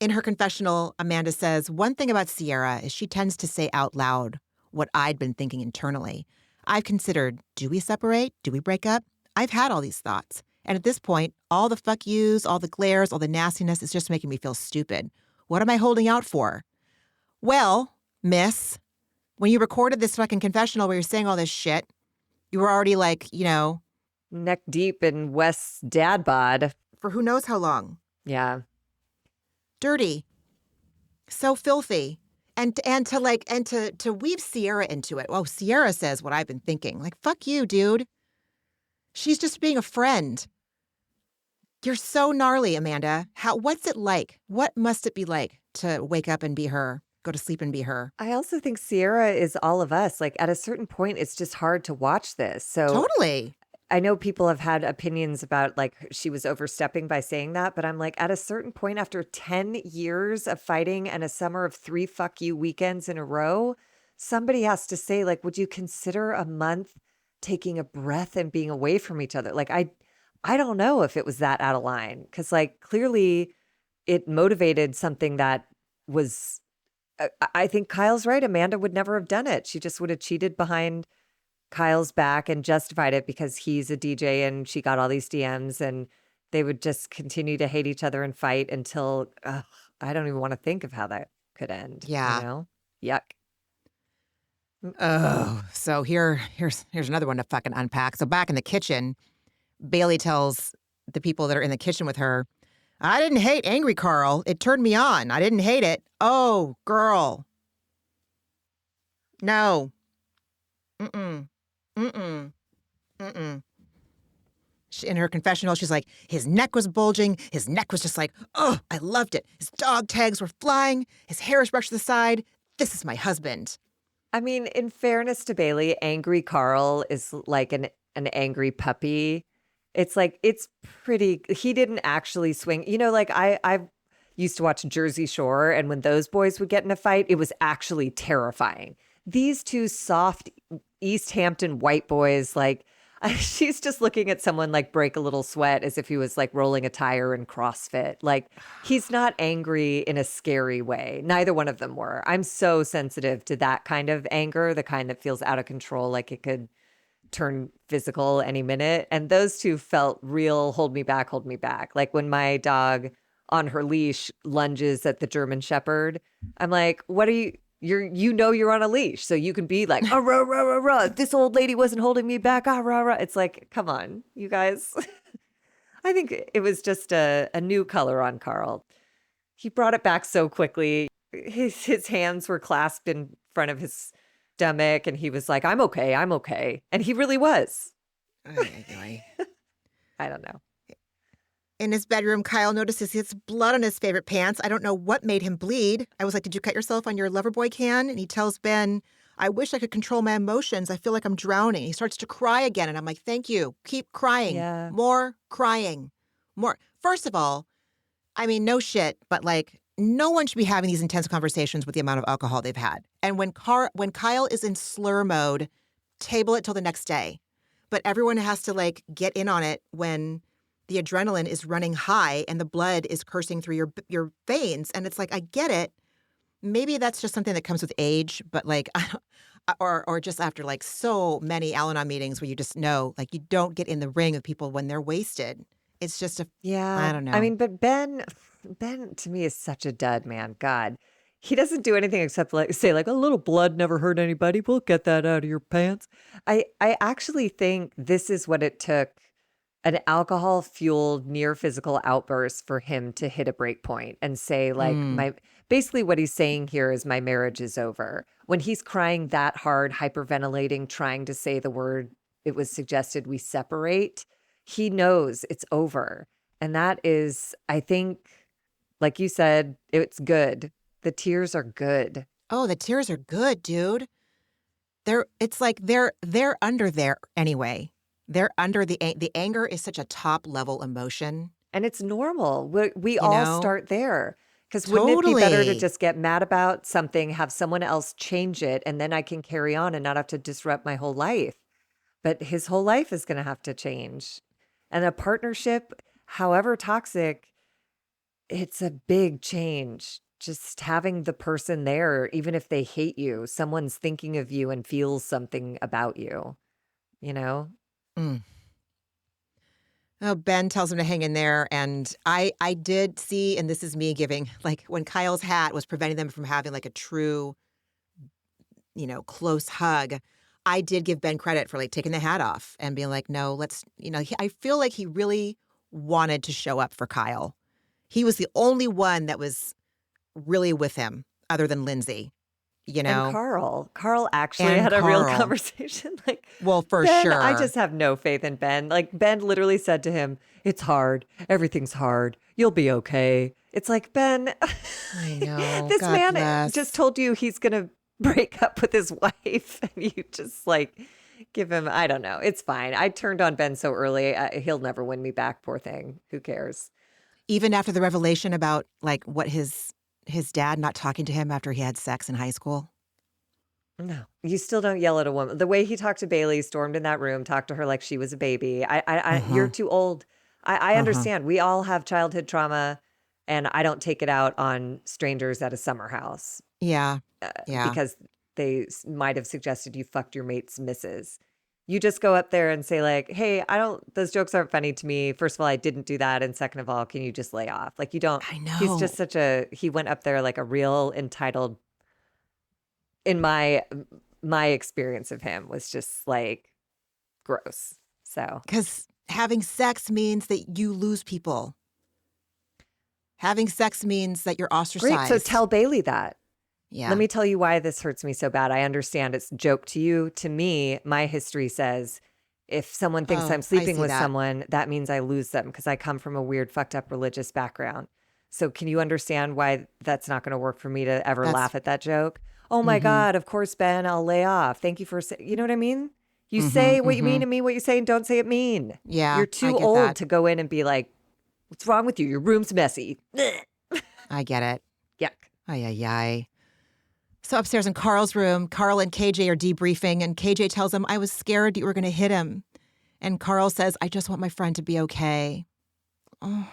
In her confessional, Amanda says, one thing about Ciara is she tends to say out loud what I'd been thinking internally. I've considered, do we separate? Do we break up? I've had all these thoughts. And at this point, all the fuck yous, all the glares, all the nastiness is just making me feel stupid. What am I holding out for? Well, miss, When you recorded this fucking confessional where you're saying all this shit, you were already like, Neck deep in West's dad bod. for who knows how long. Yeah. Dirty. So filthy. And to weave Ciara into it. Oh, Ciara says what I've been thinking. Like, fuck you, dude. She's just being a friend. You're so gnarly, Amanda. What's it like? What must it be like to wake up and be her, go to sleep and be her? I also think Ciara is all of us. Like at a certain point, it's just hard to watch this. So Totally. I know people have had opinions about like she was overstepping by saying that, but I'm like, at a certain point, after 10 years of fighting and a summer of 3 fuck you weekends in a row, somebody has to say, like, would you consider a month taking a breath and being away from each other? Like, I don't know if it was that out of line because, like, clearly it motivated something that was. I think Kyle's right. Amanda would never have done it. She just would have cheated behind Kyle's back and justified it because he's a DJ and she got all these DMs and they would just continue to hate each other and fight until I don't even want to think of how that could end. Yeah. You know? Yuck. Oh, so here's another one to fucking unpack. So back in the kitchen, Bailey tells the people that are in the kitchen with her, I didn't hate Angry Carl. It turned me on. I didn't hate it. Oh, girl. No. Mm-mm. Mm-mm. Mm-mm. In her confessional, she's like, his neck was bulging. His neck was just like, oh, I loved it. His dog tags were flying. His hair was brushed to the side. This is my husband. I mean, in fairness to Bailey, Angry Carl is like an angry puppy. It's like, it's pretty, he didn't actually swing. You know, like I used to watch Jersey Shore, and when those boys would get in a fight, it was actually terrifying. These two soft East Hampton white boys, like, she's just looking at someone like break a little sweat as if he was like rolling a tire in CrossFit. Like, he's not angry in a scary way. Neither one of them were. I'm so sensitive to that kind of anger, the kind that feels out of control, like it could turn physical any minute. And those two felt real, hold me back, hold me back. Like when my dog on her leash lunges at the German Shepherd, I'm like, what are you're on a leash, so you can be like, rah, rah, rah, rah. This old lady wasn't holding me back, rah, rah. It's like, come on, you guys. I think it was just a new color on Carl. He brought it back so quickly. His hands were clasped in front of his stomach, and he was like, I'm okay. And he really was. I don't know. In his bedroom, Kyle notices his blood on his favorite pants. I don't know what made him bleed. I was like, did you cut yourself on your Loverboy can? And he tells Ben, I wish I could control my emotions. I feel like I'm drowning. He starts to cry again. And I'm like, thank you. Keep crying. Yeah. More crying. More. First of all, I mean, no shit, but like, no one should be having these intense conversations with the amount of alcohol they've had. And when Kyle is in slur mode, table it till the next day. But everyone has to like get in on it when the adrenaline is running high and the blood is coursing through your veins. And it's like, I get it. Maybe that's just something that comes with age, but like, or just after like so many Al-Anon meetings where you just know, like, you don't get in the ring with people when they're wasted. It's just I don't know. I mean, but Ben to me is such a dud, man. God, he doesn't do anything except like say like a little blood never hurt anybody. We'll get that out of your pants. I actually think this is what it took. An alcohol-fueled near physical outburst for him to hit a break point and say, like, basically what he's saying here is my marriage is over. When he's crying that hard, hyperventilating, trying to say the word, it was suggested we separate, he knows it's over. And that is, I think, like you said, it's good. The tears are good. Oh, the tears are good, dude. It's like they're under there anyway. They're under the anger is such a top level emotion. And it's normal. We all start there. Because wouldn't it be better to just get mad about something, have someone else change it, and then I can carry on and not have to disrupt my whole life? But his whole life is going to have to change. And a partnership, however toxic, it's a big change. Just having the person there, even if they hate you, someone's thinking of you and feels something about you, you know? Oh, Ben tells him to hang in there. And I did see, and this is me giving, like when Kyle's hat was preventing them from having like a true close hug, I did give Ben credit for like taking the hat off and being like, no, let's, I feel like he really wanted to show up for Kyle. He was the only one that was really with him other than Lindsay, And Carl actually And had a real Carl. conversation. Like, Well, for Ben, sure. I just have no faith in Ben. Like, Ben literally said to him, "It's hard. Everything's hard. You'll be okay." It's like, Ben, I know. this God man bless. just told you he's going to break up with his wife. And you just like give him, I don't know. It's fine. I turned on Ben so early. He'll never win me back. Poor thing. Who cares? Even after the revelation about like what his dad not talking to him after he had sex in high school. No, you still don't yell at a woman. The way he talked to Bailey, stormed in that room, talked to her like she was a baby. You're too old. I understand. We all have childhood trauma, and I don't take it out on strangers at a summer house Yeah. Yeah. because they might have suggested you fucked your mate's missus. You just go up there and say like, "Hey, those jokes aren't funny to me. First of all, I didn't do that, and second of all, can you just lay off?" Like you don't. I He's just know. he went up there like a real entitled. In my experience of him was just like gross. So Because having sex means that you lose people. Having sex means that you're ostracized. great. So tell Bailey that. Yeah. Let me tell you why this hurts me so bad. I understand it's a joke to you. To me, my history says if someone thinks Oh, I'm I sleeping see with that. someone, that means I lose them because I come from a weird, fucked up religious background. So can you understand why that's not going to work for me to ever That's- laugh at that joke? Oh my God, of course, Ben, I'll lay off. Thank you for you know what I mean? You say what you mean and mean what you say and don't say it mean. Yeah, You're I too get old that. to go in and be like, what's wrong with you? Your room's messy. I get it. Yuck. Ay, ay, ay. So upstairs in Carl's room, Carl and KJ are debriefing, and KJ tells him, I was scared you were going to hit him. And Carl says, I just want my friend to be okay. Oh.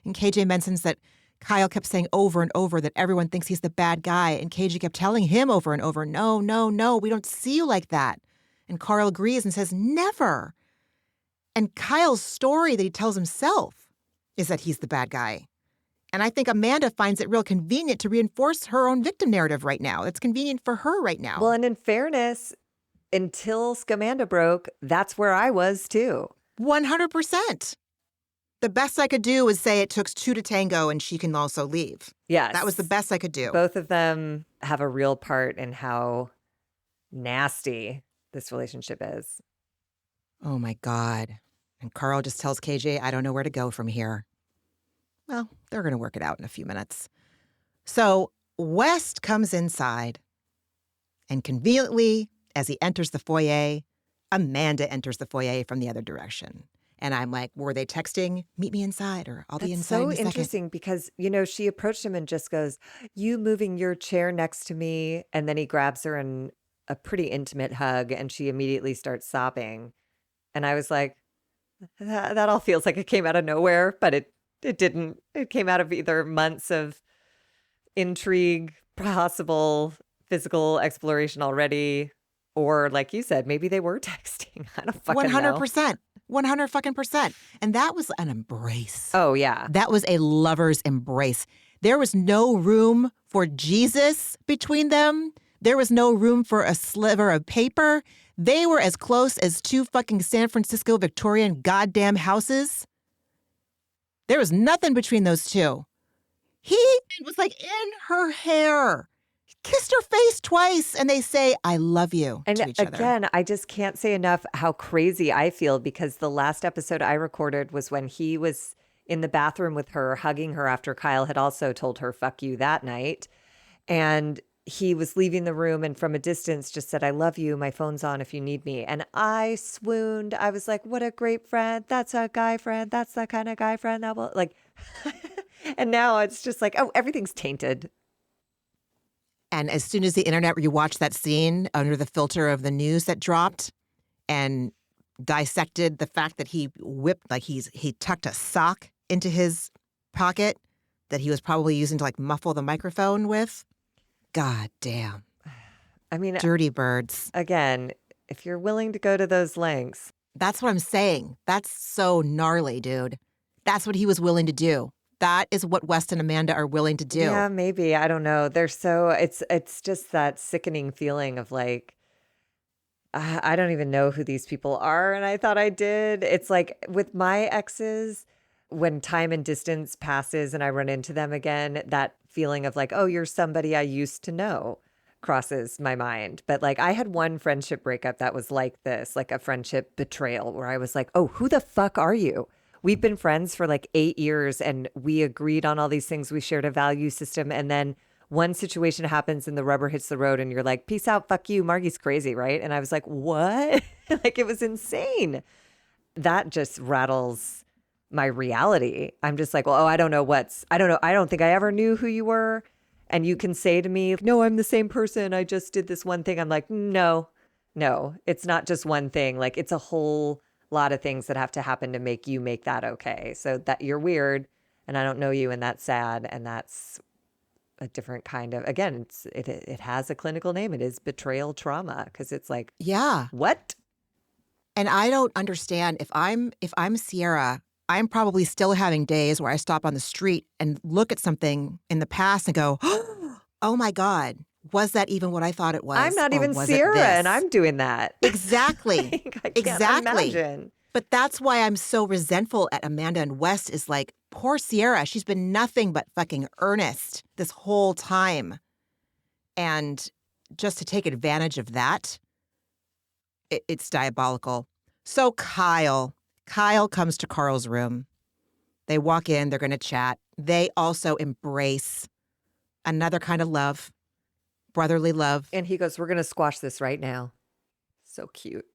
And KJ mentions that Kyle kept saying over and over that everyone thinks he's the bad guy. And KJ kept telling him over and over, no, no, no, we don't see you like that. And Carl agrees and says, never. And Kyle's story that he tells himself is that he's the bad guy. And I think Amanda finds it real convenient to reinforce her own victim narrative right now. It's convenient for her right now. Well, and in fairness, until Scamanda broke, that's where I was too. 100%. The best I could do was say it took two to tango and she can also leave. Yes. That was the best I could do. Both of them have a real part in how nasty this relationship is. Oh my God. And Carl just tells KJ, I don't know where to go from here. Well, they're going to work it out in a few minutes. So West comes inside, and conveniently, as he enters the foyer, Amanda enters the foyer from the other direction. And I'm like, were they texting, meet me inside, or I'll be That's inside so in a second? interesting because, she approached him and just goes, you moving your chair next to me. And then he grabs her in a pretty intimate hug and she immediately starts sobbing. And I was like, that all feels like it came out of nowhere, but it didn't. It came out of either months of intrigue, possible physical exploration already, or like you said, maybe they were texting. I don't fucking know. 100%. 100%. And that was an embrace. Oh, yeah. That was a lover's embrace. There was no room for Jesus between them. There was no room for a sliver of paper. They were as close as two fucking San Francisco Victorian goddamn houses. There was nothing between those two. He was like in her hair, kissed her face twice, and they say, I love you And to each other. again, I just can't say enough how crazy I feel because the last episode I recorded was when he was in the bathroom with her, hugging her after Kyle had also told her, fuck you that night. And he was leaving the room and from a distance just said, I love you. My phone's on if you need me. And I swooned. I was like, what a great friend. That's a guy friend. That's the kind of guy friend that will like. And now it's just like, oh, everything's tainted. And as soon as the internet rewatched that scene under the filter of the news that dropped and dissected the fact that he whipped, like he tucked a sock into his pocket that he was probably using to like muffle the microphone with. God damn. I mean, Dirty birds. again, if you're willing to go to those lengths. That's what I'm saying. That's so gnarly, dude. That's what he was willing to do. that is what West and Amanda are willing to do. Yeah, maybe. I don't know. They're so it's just that sickening feeling of like I don't even know who these people are and I thought I did. It's like with my exes, when time and distance passes and I run into them again, that feeling of like, oh, you're somebody I used to know crosses my mind. But like I had one friendship breakup that was like this, like a friendship betrayal where I was like, oh, who the fuck are you? We've been friends for like 8 years and we agreed on all these things. We shared a value system. And then one situation happens and the rubber hits the road and you're like, peace out, fuck you. Margie's crazy, right? And I was like, what? Like it was insane. That just rattles my reality. I'm just like, well, oh, I don't know. I don't think I ever knew who you were. And you can say to me, no, I'm the same person. I just did this one thing. I'm like, no, it's not just one thing. Like it's a whole lot of things that have to happen to make you make that okay. So that you're weird and I don't know you and that's sad. And that's a different kind of, again, it has a clinical name. It is betrayal trauma because it's like, Yeah. what? And I don't understand if I'm Ciara, I'm probably still having days where I stop on the street and look at something in the past and go, oh my God, was that even what I thought it was? I'm not Or even was it Ciara this? and I'm doing that. Exactly. Like, I can't Exactly. imagine. But that's why I'm so resentful at Amanda and West is like, poor Ciara, she's been nothing but fucking earnest this whole time. And just to take advantage of that, it's diabolical. So Kyle comes to Carl's room. They walk in, they're going to chat. They also embrace another kind of love, brotherly love. And he goes, we're going to squash this right now. So cute.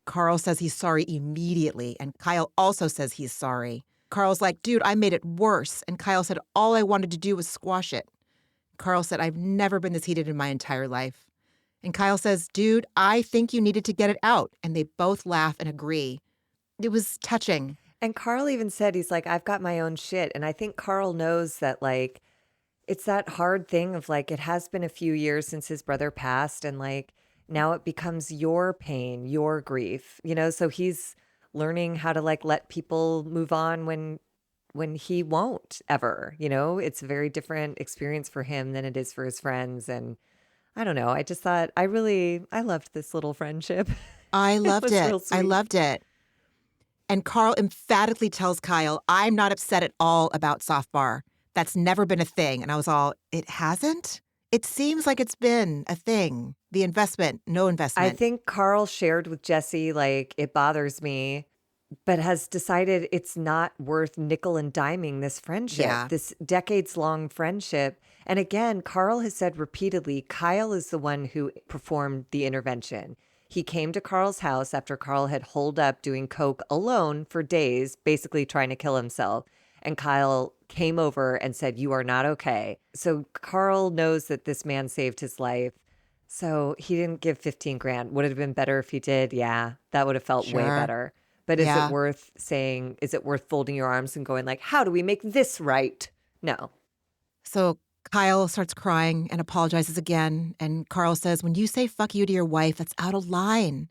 Carl says he's sorry immediately, and Kyle also says he's sorry. Carl's like, dude, I made it worse. And Kyle said, all I wanted to do was squash it. Carl said, I've never been this heated in my entire life. And Kyle says, dude, I think you needed to get it out. And they both laugh and agree. It was touching. And Carl even said, he's like, I've got my own shit. And I think Carl knows that, like, it's that hard thing of like, it has been a few years since his brother passed. And like, now it becomes your pain, your grief, you know? So he's learning how to like let people move on when he won't ever, you know? It's a very different experience for him than it is for his friends. And I don't know. I just thought I loved this little friendship. I loved was it. real I sweet. loved it. And Carl emphatically tells Kyle, I'm not upset at all about Soft Bar. That's never been a thing. And I was all, it hasn't? It seems like it's been a thing. The investment, no investment. I think Carl shared with Jesse, like, it bothers me, but has decided it's not worth nickel and diming this friendship, Yeah. this decades-long friendship. And again, Carl has said repeatedly, Kyle is the one who performed the intervention. He came to Carl's house after Carl had holed up doing coke alone for days, basically trying to kill himself. And Kyle came over and said, you are not okay. So Carl knows that this man saved his life. So he didn't give 15 grand. Would it have been better if he did? Yeah, that would have felt way Sure. better. But is Yeah. it worth saying, is it worth folding your arms and going like, how do we make this right? No. So Kyle starts crying and apologizes again. And Carl says, when you say fuck you to your wife, that's out of line.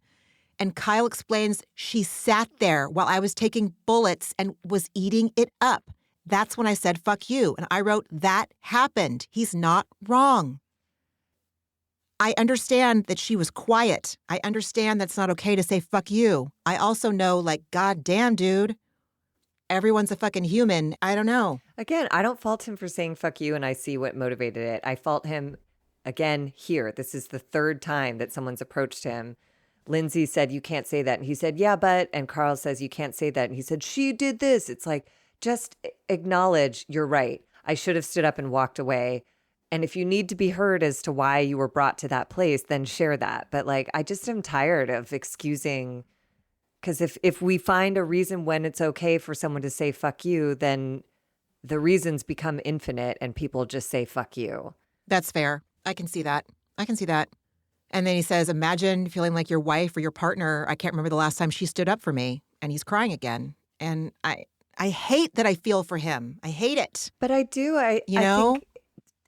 And Kyle explains, she sat there while I was taking bullets and was eating it up. That's when I said, fuck you. And I wrote, that happened. He's not wrong. I understand that she was quiet. I understand that's not okay to say fuck you. I also know, like, God damn, dude. Everyone's a fucking human. I don't know. Again, I don't fault him for saying fuck you, and I see what motivated it. I fault him again here. This is the third time that someone's approached him. Lindsay said, you can't say that. And he said, yeah, but. And Carl says, you can't say that. And he said, she did this. It's like, just acknowledge you're right. I should have stood up and walked away. And if you need to be heard as to why you were brought to that place, then share that. But like, I just am tired of excusing. Because if we find a reason when it's okay for someone to say fuck you, then the reasons become infinite and people just say fuck you. That's fair. I can see that. And then he says, imagine feeling like your wife or your partner, I can't remember the last time she stood up for me. And he's crying again. And I hate that I feel for him. I hate it. But I do. You know?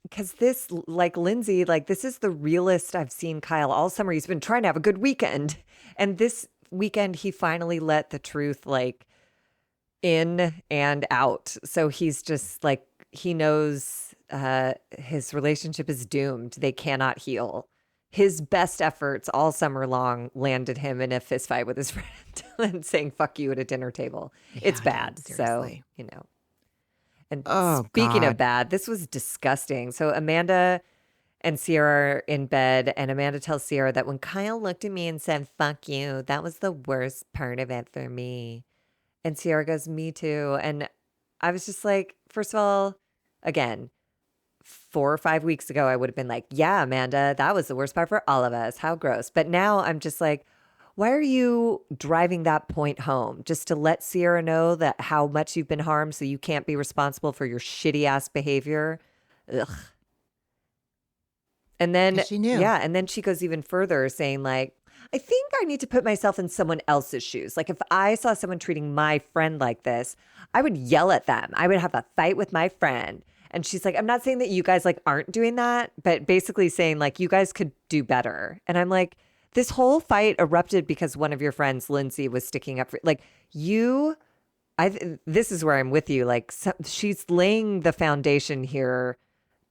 Because this, like Lindsay, like this is the realest I've seen Kyle all summer. He's been trying to have a good weekend. And this weekend, he finally let the truth, like, in and out. So he's just like, he knows his relationship is doomed. They cannot heal. His best efforts all summer long landed him in a fist fight with his friend and saying "fuck you" at a dinner table. It's Yeah, bad. dude, So, seriously. you know. And Oh, speaking of God. bad, this was disgusting. So Amanda and Ciara are in bed, and Amanda tells Ciara that when Kyle looked at me and said, "fuck you," that was the worst part of it for me. And Ciara goes, "Me too." And I was just like, first of all, again, 4 or 5 weeks ago, I would have been like, yeah, Amanda, that was the worst part for all of us. How gross. But now I'm just like, why are you driving that point home? Just to let Ciara know that how much you've been harmed so you can't be responsible for your shitty ass behavior? Ugh. And then, 'Cause she knew. yeah, and then she goes even further saying, like, I think I need to put myself in someone else's shoes. Like, if I saw someone treating my friend like this, I would yell at them. I would have a fight with my friend. And she's like, I'm not saying that you guys like aren't doing that, but basically saying like you guys could do better. And I'm like, this whole fight erupted because one of your friends, Lindsay, was sticking up for like you. This is where I'm with you. Like she's laying the foundation here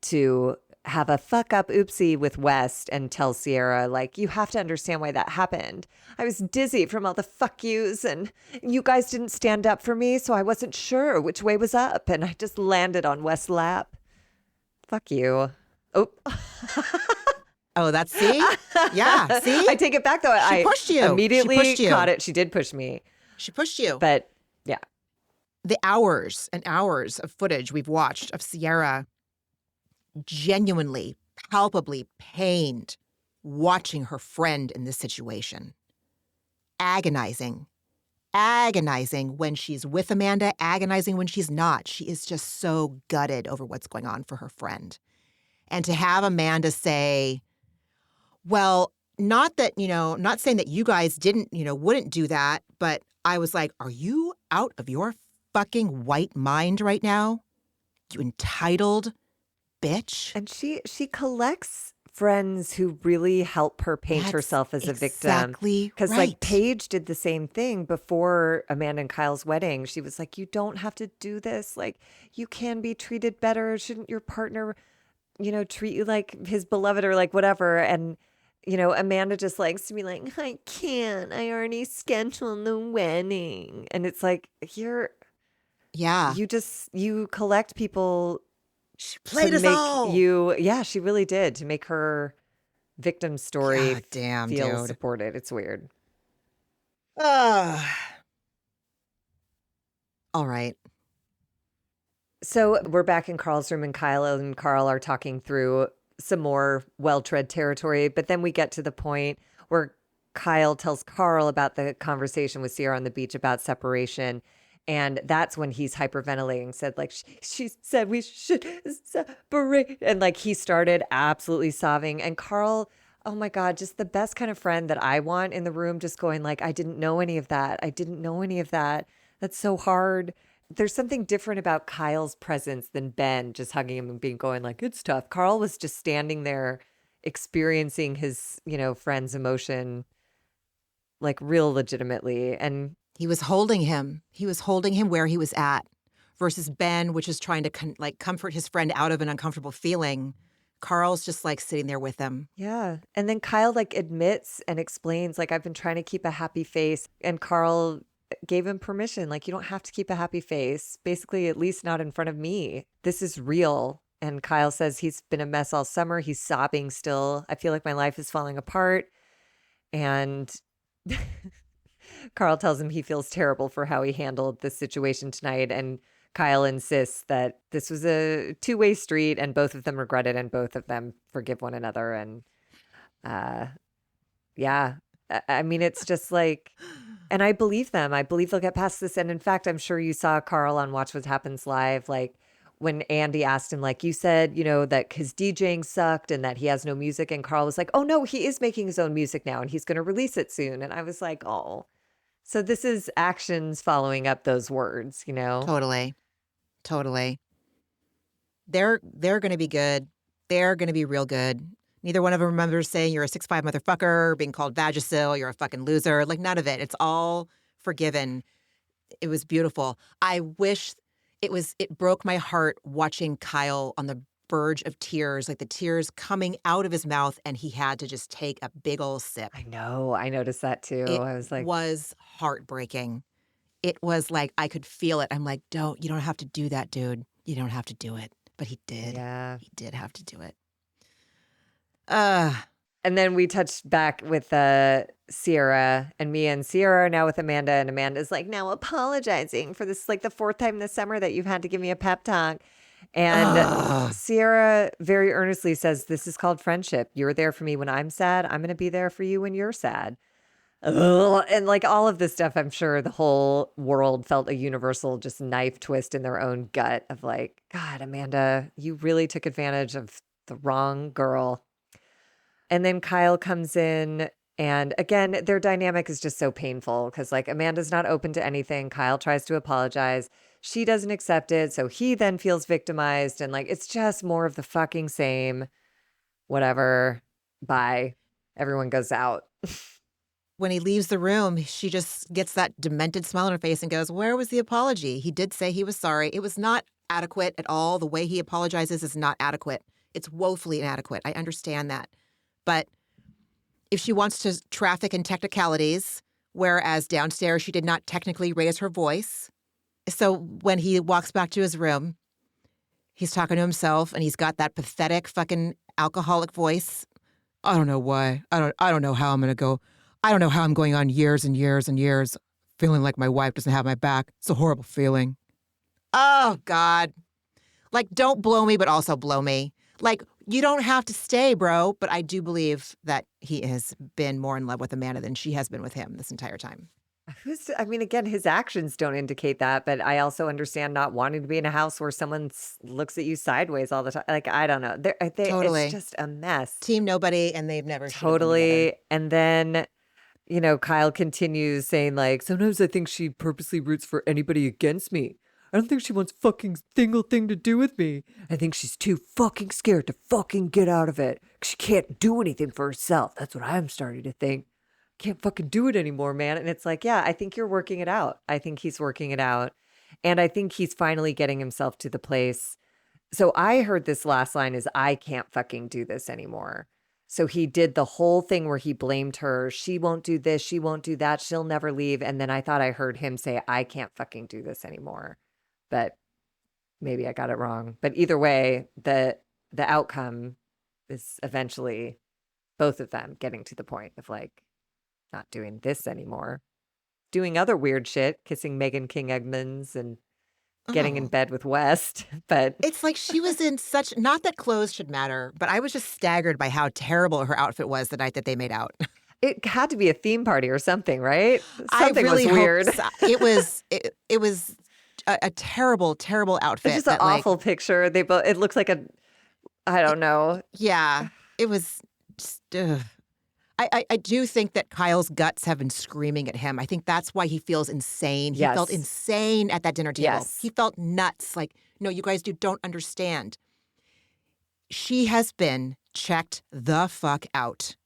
to have a fuck up oopsie with West and tell Ciara, like, you have to understand why that happened. I was dizzy from all the fuck yous and you guys didn't stand up for me, so I wasn't sure which way was up. And I just landed on West's lap. Fuck you. Oh, Oh, that's see? Yeah, see? I take it back though. She I pushed you. immediately She pushed you. caught it. She did push me. She pushed you. But yeah. The hours and hours of footage we've watched of Ciara genuinely, palpably pained watching her friend in this situation. Agonizing when she's with Amanda, agonizing when she's not. She is just so gutted over what's going on for her friend. And to have Amanda say, well, not that, not saying that you guys didn't, wouldn't do that, but I was like, are you out of your fucking white mind right now? You entitled bitch. And she collects friends who really help her paint That's herself as a victim. exactly Because right. like Paige did the same thing before Amanda and Kyle's wedding. She was like, you don't have to do this. Like you can be treated better. Shouldn't your partner, treat you like his beloved or like whatever? And Amanda just likes to be like, I can't. I already scheduled the wedding. And it's like, Yeah. you collect people She to played us make all. yeah, she really did, to make her victim story God damn, feel dude. supported. It's weird. All right. So we're back in Carl's room, and Kyle and Carl are talking through some more well-tread territory. But then we get to the point where Kyle tells Carl about the conversation with Ciara on the beach about separation. And that's when he's hyperventilating, said like, she said we should separate. And like he started absolutely sobbing. And Carl, oh my God, just the best kind of friend that I want in the room, just going like, I didn't know any of that. I didn't know any of that. That's so hard. There's something different about Kyle's presence than Ben just hugging him and being going like, it's tough. Carl was just standing there experiencing his, friend's emotion like real legitimately. And He was holding him. He was holding him where he was at versus Ben, which is trying to comfort his friend out of an uncomfortable feeling. Carl's just like sitting there with him. yeah. And then Kyle like admits and explains like, I've been trying to keep a happy face. And Carl gave him permission. Like, you don't have to keep a happy face. Basically, at least not in front of me. This is real. And Kyle says he's been a mess all summer. He's sobbing still. I feel like my life is falling apart. And Carl tells him he feels terrible for how he handled this situation tonight. And Kyle insists that this was a two-way street and both of them regret it and both of them forgive one another. And yeah, I mean, it's just like, and I believe them. I believe they'll get past this. And in fact, I'm sure you saw Carl on Watch What Happens Live, like when Andy asked him, like, you said, that his DJing sucked and that he has no music. And Carl was like, oh no, he is making his own music now and he's going to release it soon. And I was like, oh, so this is actions following up those words, Totally. They're going to be good. They're going to be real good. Neither one of them remembers saying you're a 6'5" motherfucker, being called Vagisil, you're a fucking loser. Like none of it. It's all forgiven. It was beautiful. I wish it broke my heart watching Kyle on the verge of tears, like the tears coming out of his mouth, and he had to just take a big old sip. I know. I noticed that too. It I was like, was heartbreaking. It was like I could feel it. I'm like, you don't have to do that, dude. You don't have to do it. But he did. yeah. He did have to do it. And then we touched back with Ciara, and me and Ciara are now with Amanda, and Amanda's like now apologizing for this, like the fourth time this summer that you've had to give me a pep talk. And Ciara very earnestly says, this is called friendship. You're there for me when I'm sad. I'm going to be there for you when you're sad. Ugh. And like all of this stuff, I'm sure the whole world felt a universal just knife twist in their own gut of like, God, Amanda, you really took advantage of the wrong girl. And then Kyle comes in, and again, their dynamic is just so painful because like Amanda's not open to anything. Kyle tries to apologize. She doesn't accept it. So he then feels victimized, and like it's just more of the fucking same. Whatever. Bye. Everyone goes out. When he leaves the room, she just gets that demented smile on her face and goes, where was the apology? He did say he was sorry. It was not adequate at all. The way he apologizes is not adequate. It's woefully inadequate. I understand that. But if she wants to traffic in technicalities, whereas downstairs she did not technically raise her voice. So when he walks back to his room, he's talking to himself and he's got that pathetic fucking alcoholic voice. I don't know why. I don't know how I'm going to go. I don't know how I'm going on years and years and years feeling like my wife doesn't have my back. It's a horrible feeling. Oh, God. Like, don't blow me, but also blow me. Like, you don't have to stay, bro. But I do believe that he has been more in love with Amanda than she has been with him this entire time. I mean, again, his actions don't indicate that, but I also understand not wanting to be in a house where someone looks at you sideways all the time. Like, I don't know. Totally. It's just a mess. Team nobody, and they've never Totally. And then, you know, Kyle continues saying, like, sometimes I think she purposely roots for anybody against me. I don't think she wants fucking single thing to do with me. I think she's too fucking scared to fucking get out of it. She can't do anything for herself. That's what I'm starting to think. Can't fucking do it anymore, man. And it's like, yeah, I think you're working it out. I think he's working it out. And I think he's finally getting himself to the place. So I heard this last line is, I can't fucking do this anymore. So he did the whole thing where he blamed her. She won't do this. She won't do that. She'll never leave. And then I thought I heard him say, I can't fucking do this anymore. But maybe I got it wrong. But either way, the outcome is eventually both of them getting to the point of like, not doing this anymore, doing other weird shit, kissing Megan King Edmonds and getting in bed with West. But it's like she was in such, not that clothes should matter, but I was just staggered by how terrible her outfit was the night that they made out. It had to be a theme party or something, right? I Something really was weird. It was a terrible, terrible outfit. It's just an awful picture. It looks like I don't know. Yeah, it was just, I do think that Kyle's guts have been screaming at him. I think that's why he feels insane. He felt insane at that dinner table. Yes. He felt nuts. Like, no, you guys don't understand. She has been checked the fuck out,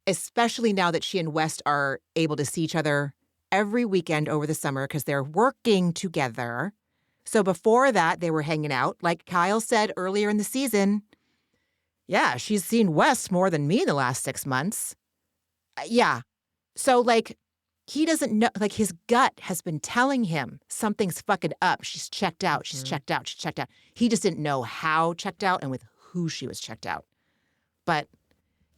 especially now that she and West are able to see each other every weekend over the summer because they're working together. So before that, they were hanging out. Like Kyle said earlier in the season, yeah, she's seen West more than me in the last 6 months. Yeah. So, like, he doesn't know, like, his gut has been telling him something's fucking up. She's checked out. She's checked out. She's checked out. He just didn't know how checked out and with who she was checked out. But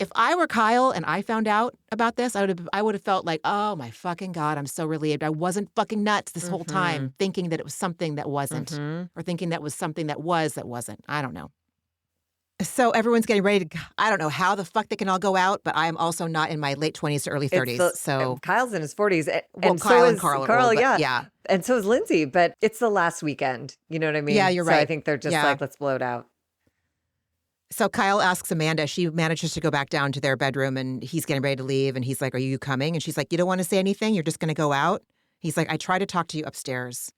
if I were Kyle and I found out about this, I would have felt like, oh, my fucking God, I'm so relieved. I wasn't fucking nuts this whole time thinking that it was something that wasn't or thinking that was something that wasn't. I don't know. So everyone's getting ready to, I don't know how the fuck they can all go out, but I am also not in my late 20s to early 30s. So Kyle's in his 40s. Well, And Kyle so and is Carl, Carl, old, but yeah. And so is Lindsay, but it's the last weekend. You know what I mean? Yeah, you're so I right. think they're just like, let's blow it out. So Kyle asks Amanda, she manages to go back down to their bedroom and he's getting ready to leave. And he's like, are you coming? And she's like, you don't want to say anything? You're just going to go out? He's like, I tried to talk to you upstairs.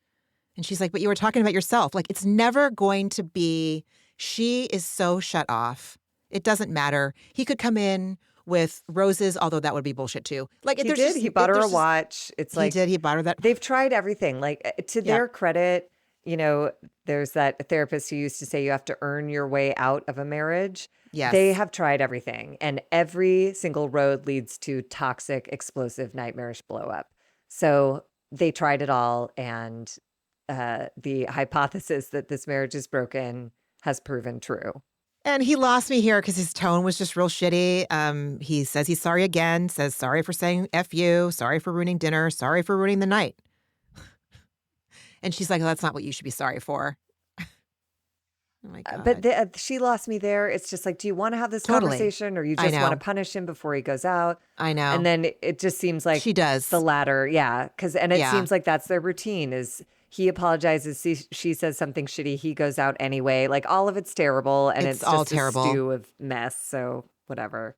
And she's like, but you were talking about yourself. Like, it's never going to be, she is so shut off. It doesn't matter. He could come in with roses, although that would be bullshit too. Like He did. He bought her a watch. It's he like did. He bought her that. they've tried everything. Like to Yeah. their credit, there's that therapist who used to say you have to earn your way out of a marriage. Yes. They have tried everything, and every single road leads to toxic, explosive, nightmarish blow up. So they tried it all, and the hypothesis that this marriage is broken has proven true. And he lost me here because his tone was just real shitty. He says he's sorry again, says sorry for saying F you, sorry for ruining dinner, sorry for ruining the night. And she's like, oh, that's not what you should be sorry for. Oh my God. But she lost me there. It's just like, do you want to have this Totally. conversation, or you I just want to know. punish him before he goes out? I know. And then it just seems like She does. the latter. Yeah. And it Yeah. seems like that's their routine is he apologizes. She says something shitty. He goes out anyway. Like all of it's terrible. And it's all just terrible. a stew of mess. So whatever.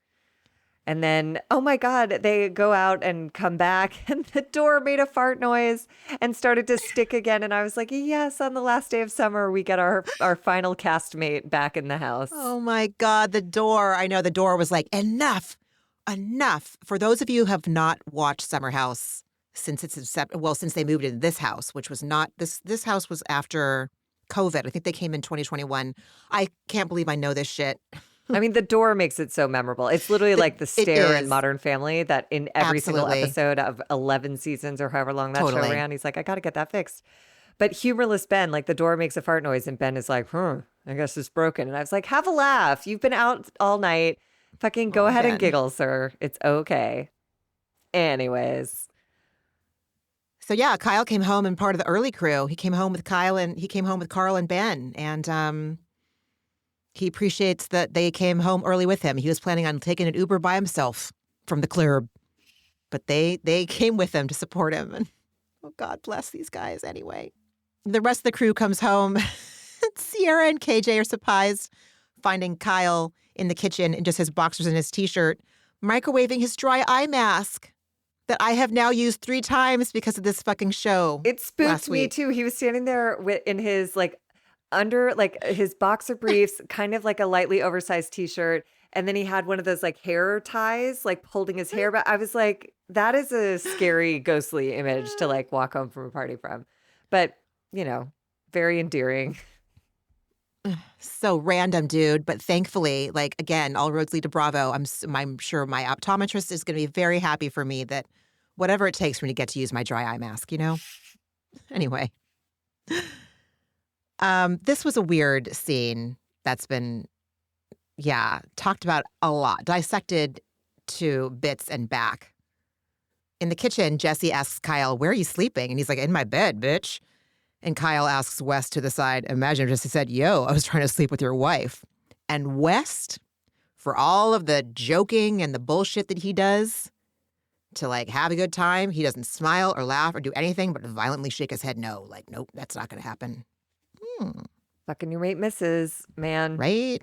And then, oh my God, they go out and come back and the door made a fart noise and started to stick again. And I was like, yes, on the last day of summer, we get our final castmate back in the house. Oh my God, the door. I know the door was like, enough. For those of you who have not watched Summer House since since they moved into this house, which was not, this house was after COVID. I think they came in 2021. I can't believe I know this shit. I mean, the door makes it so memorable. It's literally like the stair in is. Modern Family that in every single Absolutely. episode of 11 seasons or however long that show Totally. ran, he's like, I got to get that fixed. But humorless Ben, like the door makes a fart noise and Ben is like, I guess it's broken. And I was like, have a laugh. You've been out all night. Fucking go ahead and Ben. giggle, sir. It's okay. Anyways. So yeah, Kyle came home and part of the early crew. He came home with Carl and Ben. And he appreciates that they came home early with him. He was planning on taking an Uber by himself from the club. But they came with him to support him. And oh, God bless these guys anyway. The rest of the crew comes home. Ciara and KJ are surprised finding Kyle in the kitchen in just his boxers and his T-shirt, microwaving his dry eye mask that I have now used 3 times because of this fucking show. It spooked last me week. too. He was standing there in his under his boxer briefs, kind of like a lightly oversized T-shirt. And then he had one of those like hair ties, like holding his hair back. I was like, that is a scary, ghostly image to like walk home from a party from. But, very endearing. So random, dude. But thankfully, like, again, all roads lead to Bravo. I'm sure my optometrist is going to be very happy for me that whatever it takes for me to get to use my dry eye mask, Anyway. This was a weird scene that's been, talked about a lot, dissected to bits and back. In the kitchen, Jesse asks Kyle, where are you sleeping? And he's like, in my bed, bitch. And Kyle asks West to the side, imagine if Jesse said, yo, I was trying to sleep with your wife. And West, for all of the joking and the bullshit that he does to like have a good time, he doesn't smile or laugh or do anything but violently shake his head no. Like, nope, that's not going to happen. Fucking your mate misses, man. Right?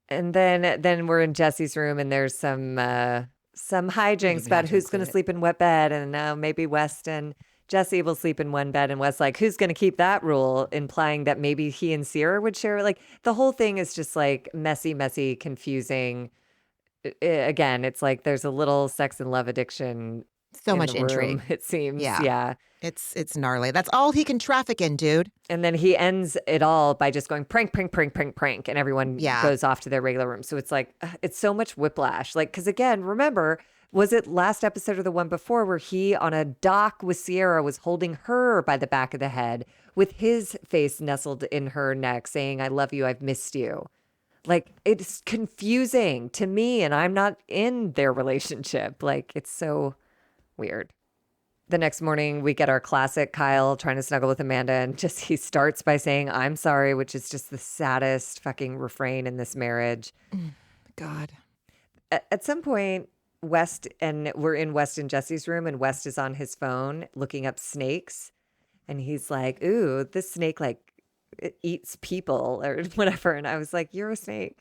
And then we're in Jesse's room and there's some hijinks about who's going to sleep in what bed. And maybe West and Jesse will sleep in one bed. And West's like, who's going to keep that rule? Implying that maybe he and Ciara would share. Like the whole thing is just like messy, confusing. Again, it's like there's a little sex and love addiction. So in much the room, intrigue. it seems. Yeah. Yeah. It's gnarly. That's all he can traffic in, dude. And then he ends it all by just going prank, and everyone Yeah. goes off to their regular room. So it's like, it's so much whiplash. Like, because again, remember, was it last episode or the one before where he on a dock with Ciara was holding her by the back of the head with his face nestled in her neck saying, I love you, I've missed you. Like, it's confusing to me and I'm not in their relationship. Like, it's so weird. The next morning, we get our classic Kyle trying to snuggle with Amanda, and just he starts by saying, I'm sorry, which is just the saddest fucking refrain in this marriage. God. At some point, we're in West and Jesse's room, and West is on his phone looking up snakes. And he's like, ooh, this snake it eats people or whatever. And I was like, you're a snake.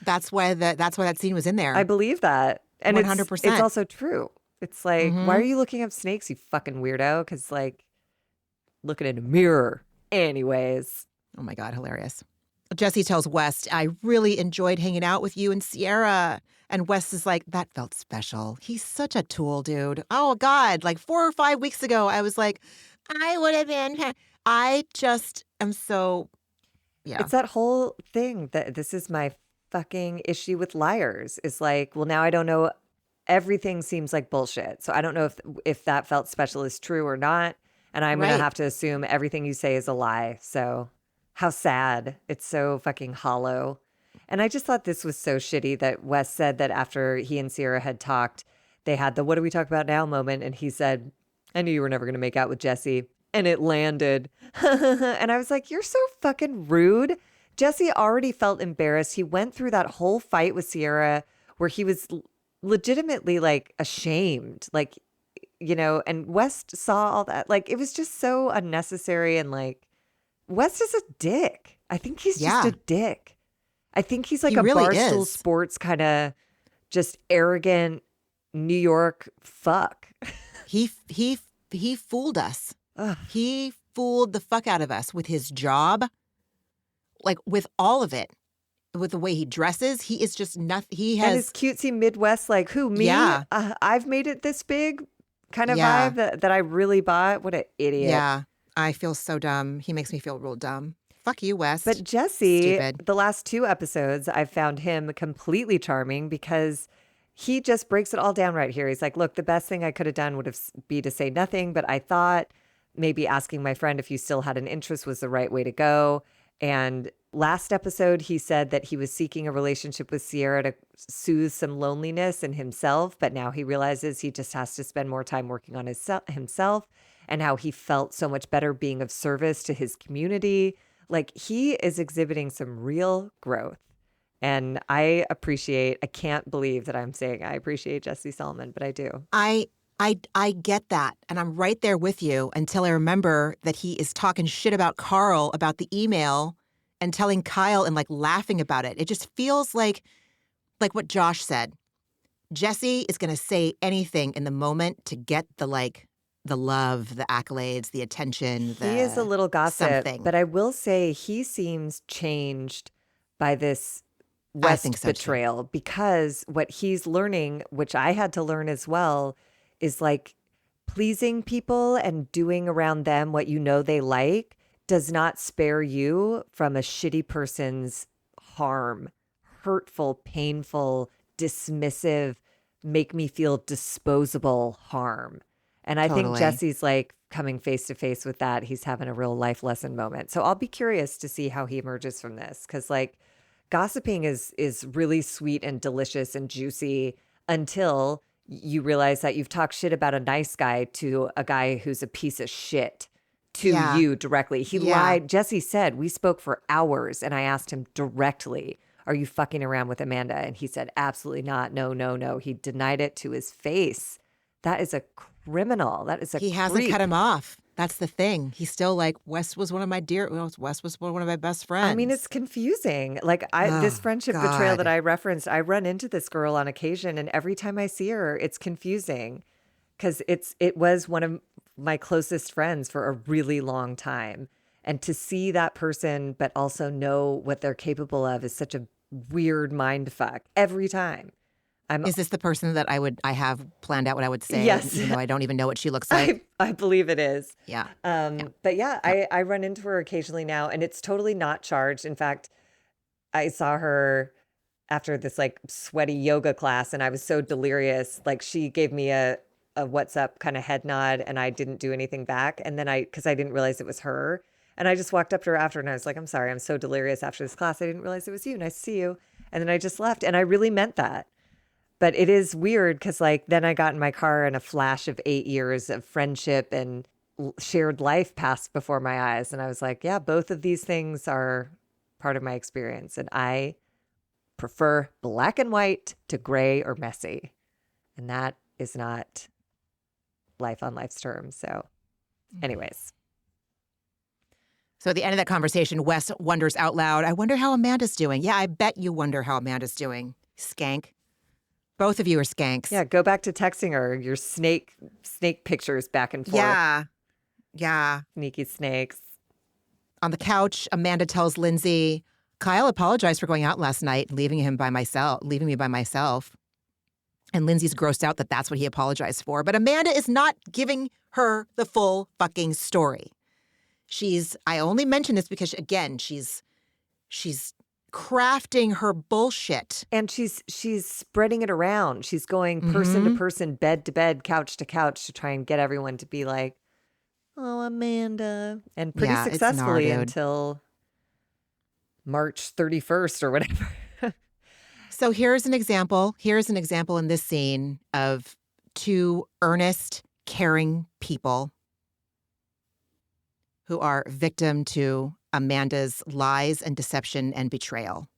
That's why that scene was in there. I believe that. And 100%. It's also true. It's like, why are you looking up snakes, you fucking weirdo? Because, like, looking in a mirror. Anyways. Oh, my God. Hilarious. Jesse tells West, I really enjoyed hanging out with you and Ciara. And West is like, that felt special. He's such a tool, dude. Oh, God. Like 4 or 5 weeks ago, I was like, I would have been. I just am so, yeah. It's that whole thing that this is my fucking issue with liars. Is like, well, now I don't know. Everything seems like bullshit. So I don't know if that felt special is true or not. And I'm going to Right. have to assume everything you say is a lie. So how sad. It's so fucking hollow. And I just thought this was so shitty that Wes said that after he and Ciara had talked, they had the what do we talk about now moment. And he said, I knew you were never going to make out with Jesse. And it landed. And I was like, you're so fucking rude. Jesse already felt embarrassed. He went through that whole fight with Ciara where he was legitimately like ashamed. Like, you know, and West saw all that. Like, it was just so unnecessary. And like, West is a dick. I think he's just a dick. I think he's like He a really Barstool is. Sports kind of just arrogant New York fuck. He fooled us. Ugh. He fooled the fuck out of us with his job, like with all of it, with the way he dresses. He is just nothing. He And his has, cutesy Midwest, like, who, me? Yeah. I've made it this big kind of Yeah. vibe that I really bought. What an idiot. yeah, I feel so dumb. He makes me feel real dumb. Fuck you, West. But Jesse, Stupid. the last 2 episodes, I found him completely charming because he just breaks it all down right here. He's like, look, the best thing I could have done would have be to say nothing, but I thought maybe asking my friend if you still had an interest was the right way to go. And last episode, he said that he was seeking a relationship with Ciara to soothe some loneliness in himself, but now he realizes he just has to spend more time working on himself, and how he felt so much better being of service to his community. Like, he is exhibiting some real growth. And I can't believe that I'm saying I appreciate Jesse Solomon, but I do. I get that. And I'm right there with you until I remember that he is talking shit about Carl about the email and telling Kyle and like laughing about it. It just feels like what Josh said. Jesse is going to say anything in the moment to get the love, the accolades, the attention. He is a little gossip, something. but I will say he seems changed by this I West think so, too. betrayal, because what he's learning, which I had to learn as well, is like pleasing people and doing around them what you know they like does not spare you from a shitty person's harm, hurtful, painful, dismissive, make me feel disposable harm. And I think Totally. Jesse's like coming face to face with that. He's having a real life lesson moment. So I'll be curious to see how he emerges from this, because like gossiping is really sweet and delicious and juicy until you realize that you've talked shit about a nice guy to a guy who's a piece of shit to Yeah. you directly. He Yeah. lied. Jesse said, we spoke for hours and I asked him directly, are you fucking around with Amanda? And he said, absolutely not. No, no, no. He denied it to his face. That is a criminal. That is a He hasn't creep. cut him off. That's the thing. He's still like, West was one of my West was one of my best friends. I mean, it's confusing. Like this Oh, friendship betrayal God. that I referenced, I run into this girl on occasion, and every time I see her, it's confusing because it was one of my closest friends for a really long time. And to see that person, but also know what they're capable of, is such a weird mind fuck every time. Is this the person that I have planned out what I would say? Yes. Even though I don't even know what she looks like. I believe it is. Yeah. But yeah, I run into her occasionally now, and it's totally not charged. In fact, I saw her after this like sweaty yoga class, and I was so delirious. Like, she gave me a what's up kind of head nod, and I didn't do anything back. And then because I didn't realize it was her. And I just walked up to her after, and I was like, I'm sorry, I'm so delirious after this class. I didn't realize it was you. Nice to see you. And then I just left, and I really meant that. But it is weird because like then I got in my car and a flash of 8 years of friendship and shared life passed before my eyes. And I was like, yeah, both of these things are part of my experience. And I prefer black and white to gray or messy. And that is not life on life's terms. So anyways. So at the end of that conversation, Wes wonders out loud, I wonder how Amanda's doing. Yeah, I bet you wonder how Amanda's doing. Skank. Both of you are skanks. Yeah, go back to texting her your snake pictures back and forth. Yeah. Yeah. Sneaky snakes. On the couch, Amanda tells Lindsay, Kyle apologized for going out last night and leaving me by myself. And Lindsay's grossed out that that's what he apologized for. But Amanda is not giving her the full fucking story. I only mention this because, again, she's crafting her bullshit. And she's spreading it around. She's going person to person, bed to bed, couch to couch to try and get everyone to be like, oh, Amanda. And pretty successfully until March 31st or whatever. So here's an example. Here's an example in this scene of two earnest, caring people who are victim to Amanda's lies and deception and betrayal.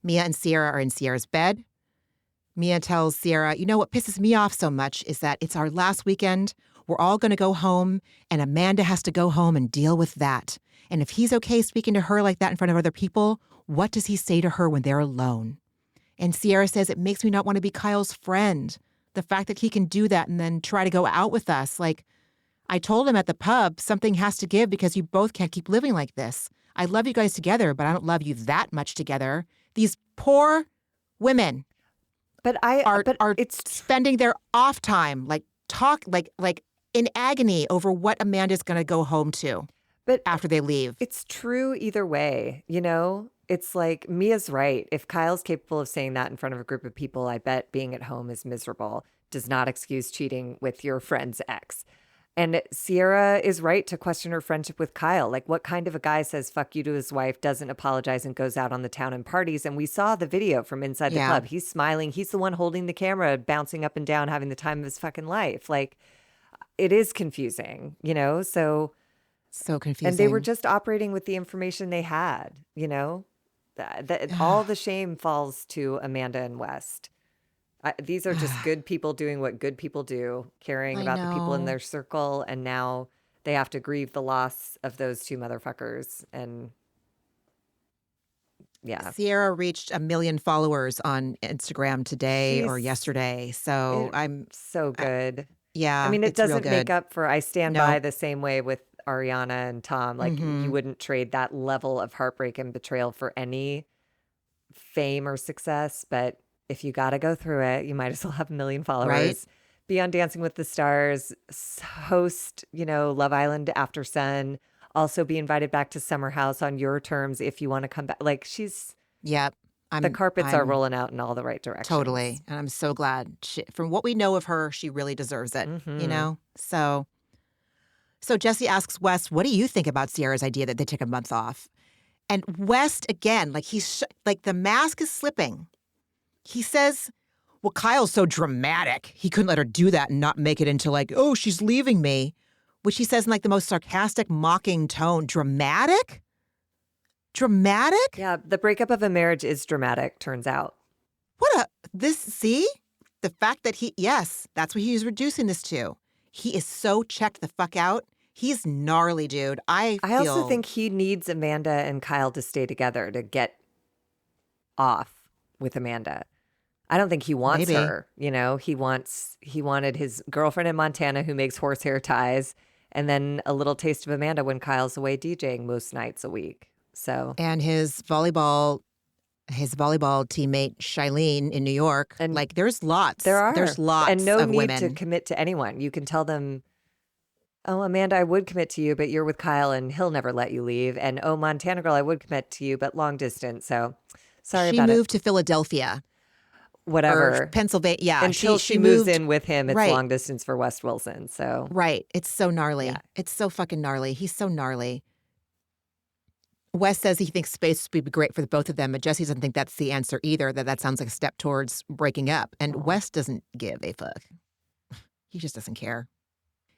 Mia and Ciara are in Ciara's bed. Mia tells Ciara, you know what pisses me off so much is that it's our last weekend. We're all going to go home, and Amanda has to go home and deal with that. And if he's okay speaking to her like that in front of other people, what does he say to her when they're alone? And Ciara says, it makes me not want to be Kyle's friend. The fact that he can do that and then try to go out with us. Like, I told him at the pub, something has to give because you both can't keep living like this. I love you guys together, but I don't love you that much together. These poor women are spending their off time, like in agony over what Amanda's going to go home to after they leave. It's true either way, you know? It's like Mia's right. If Kyle's capable of saying that in front of a group of people, I bet being at home is miserable. Does not excuse cheating with your friend's ex. And Ciara is right to question her friendship with Kyle. Like, what kind of a guy says fuck you to his wife, doesn't apologize, and goes out on the town and parties? And we saw the video from inside the club. He's smiling. He's the one holding the camera, bouncing up and down, having the time of his fucking life. Like, it is confusing, you know? So confusing. And they were just operating with the information they had, you know? All the shame falls to Amanda and West. These are just good people doing what good people do, caring about the people in their circle, and now they have to grieve the loss of those two motherfuckers. And yeah, Ciara reached 1 million followers on Instagram today or yesterday, so I'm so good. I mean, it doesn't make up for. I stand by the same way with Ariana and Tom. Like, you wouldn't trade that level of heartbreak and betrayal for any fame or success. But if you got to go through it, you might as well have 1 million followers. Right. Be on Dancing with the Stars, host, Love Island After Sun, also be invited back to Summer House on your terms if you want to come back. Like, she's... Yep. The carpets are rolling out in all the right directions. Totally. And I'm so glad. From what we know of her, she really deserves it, you know? So Jesse asks West, what do you think about Ciara's idea that they take a month off? And West, again, like the mask is slipping. He says, well, Kyle's so dramatic. He couldn't let her do that and not make it into like, oh, she's leaving me, which he says in like the most sarcastic, mocking tone. Dramatic? Dramatic? Yeah, the breakup of a marriage is dramatic, turns out. See? The fact that that's what he's reducing this to. He is so checked the fuck out. He's gnarly, dude. I also think he needs Amanda and Kyle to stay together to get off with Amanda. I don't think he wants her, he wanted his girlfriend in Montana who makes horsehair ties, and then a little taste of Amanda when Kyle's away DJing most nights a week. So, and his volleyball teammate Shailene in New York, and like there's lots and no of need women to commit to anyone. You can tell them, oh, Amanda, I would commit to you, but you're with Kyle and he'll never let you leave. And oh, Montana girl, I would commit to you, but long distance. So sorry about it. She moved to Philadelphia. Whatever. Or Pennsylvania. Yeah. Until she moves in with him, it's long distance for West Wilson. So right. It's so gnarly. Yeah. It's so fucking gnarly. He's so gnarly. Wes says he thinks space would be great for the both of them, but Jesse doesn't think that's the answer either, that sounds like a step towards breaking up. And Wes doesn't give a fuck. He just doesn't care.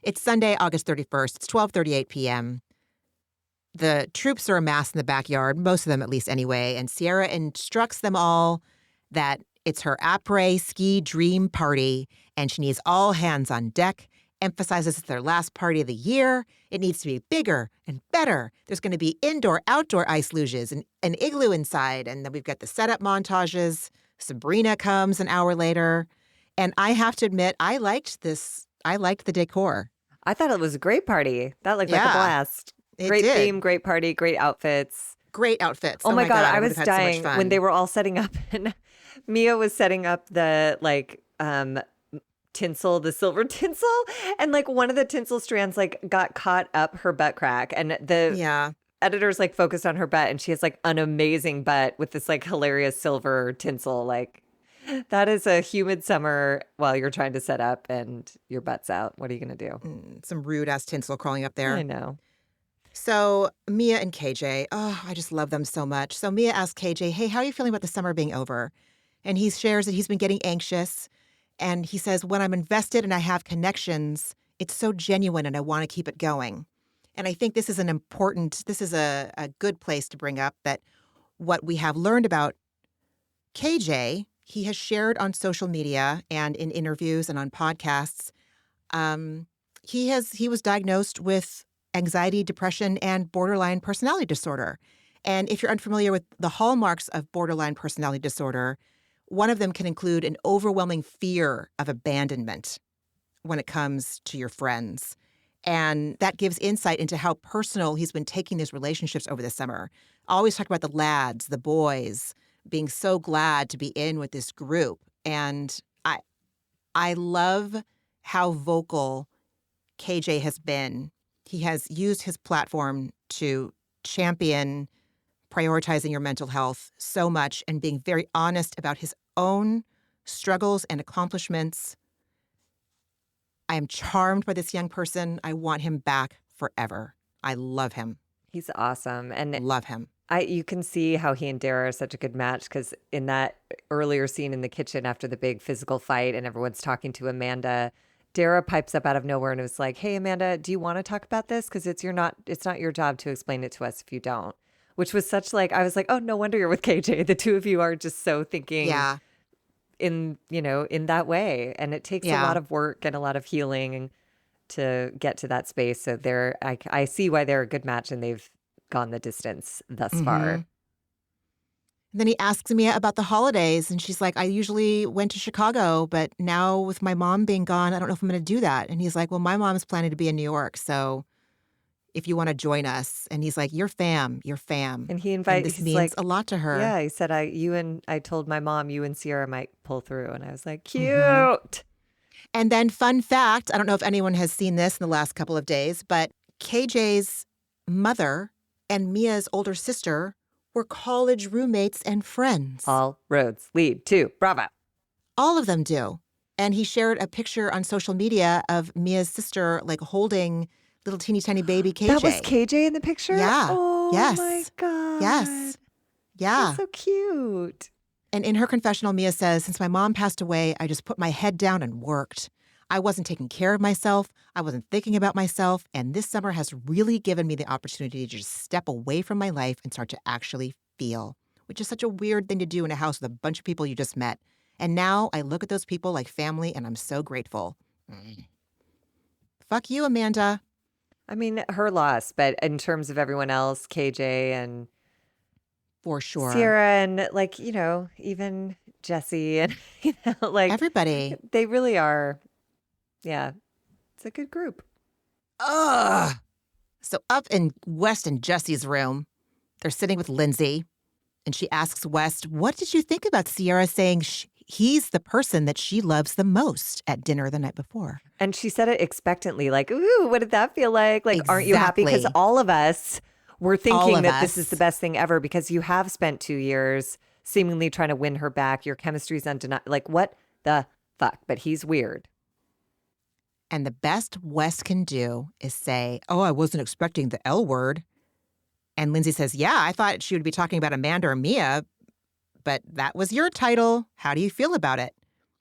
It's Sunday, August 31st. It's 12:38 p.m. The troops are amassed in the backyard, most of them at least anyway, and Ciara instructs them all that it's her Après Ski dream party, and she needs all hands on deck, emphasizes it's their last party of the year. It needs to be bigger and better. There's going to be indoor, outdoor ice luges and an igloo inside, and then we've got the setup montages. Sabrina comes an hour later, and I have to admit, I liked the decor. I thought it was a great party. That looked like a blast. Great theme, great party, great outfits. Great outfits. Oh my God, I would was have had so much dying fun. when they were all setting up and Mia was setting up the tinsel, the silver tinsel, and like one of the tinsel strands like got caught up her butt crack, and the Yeah. editors like focused on her butt, and she has like an amazing butt with this like hilarious silver tinsel. Like that is a humid summer while you're trying to set up and your butt's out. What are you gonna do? Some rude ass tinsel crawling up I there. know. So Mia and KJ, oh, I just love them so much. So Mia asked KJ, hey, how are you feeling about the summer being over? And he shares that he's been getting anxious. And he says, when I'm invested and I have connections, it's so genuine and I want to keep it going. And I think this is a good place to bring up that what we have learned about KJ, he has shared on social media and in interviews and on podcasts. He was diagnosed with anxiety, depression, and borderline personality disorder. And if you're unfamiliar with the hallmarks of borderline personality disorder, one of them can include an overwhelming fear of abandonment when it comes to your friends. And that gives insight into how personal he's been taking these relationships over the summer. Always talk about the lads, the boys, being so glad to be in with this group. And I love how vocal KJ has been. He has used his platform to champion prioritizing your mental health so much and being very honest about his own struggles and accomplishments. I am charmed by this young person. I want him back forever. I love him. He's awesome. And Love him. you can see how he and Dara are such a good match because in that earlier scene in the kitchen after the big physical fight and everyone's talking to Amanda, Dara pipes up out of nowhere and was like, hey, Amanda, do you want to talk about this? Because it's not your job to explain it to us if you don't. Which was such like, I was like, oh, no wonder you're with KJ. The two of you are just so thinking in that way. And it takes a lot of work and a lot of healing to get to that space. So I see why they're a good match and they've gone the distance thus far. And then he asks Mia about the holidays, and she's like, I usually went to Chicago, but now with my mom being gone, I don't know if I'm going to do that. And he's like, well, my mom's planning to be in New York, so if you want to join us. And he's like, you're fam. And he invites, this means a lot to her. Yeah, he said, I told my mom, you and Ciara might pull through. And I was like, cute. And then fun fact, I don't know if anyone has seen this in the last couple of days, but KJ's mother and Mia's older sister were college roommates and friends. All roads lead to Bravo. All of them do. And he shared a picture on social media of Mia's sister like holding little teeny tiny baby KJ. That was KJ in the picture? Yeah. Oh Yes. my God. Yes. Yeah. That's so cute. And in her confessional, Mia says, since my mom passed away, I just put my head down and worked. I wasn't taking care of myself. I wasn't thinking about myself. And this summer has really given me the opportunity to just step away from my life and start to actually feel, which is such a weird thing to do in a house with a bunch of people you just met. And now I look at those people like family and I'm so grateful. Fuck you, Amanda. I mean, her loss, but in terms of everyone else, KJ and For sure. Ciara and even Jesse and Everybody. They really are. Yeah, it's a good group. Ugh. So up in West and Jesse's room, they're sitting with Lindsay, and she asks West, what did you think about Ciara saying he's the person that she loves the most at dinner the night before? And she said it expectantly, like, ooh, what did that feel like? Like, aren't you happy? Because all of us were thinking that this is the best thing ever because you have spent 2 years seemingly trying to win her back. Your chemistry's undeniable. Like, what the fuck? But he's weird. And the best West can do is say, oh, I wasn't expecting the L word. And Lindsay says, yeah, I thought she would be talking about Amanda or Mia, but that was your title. How do you feel about it?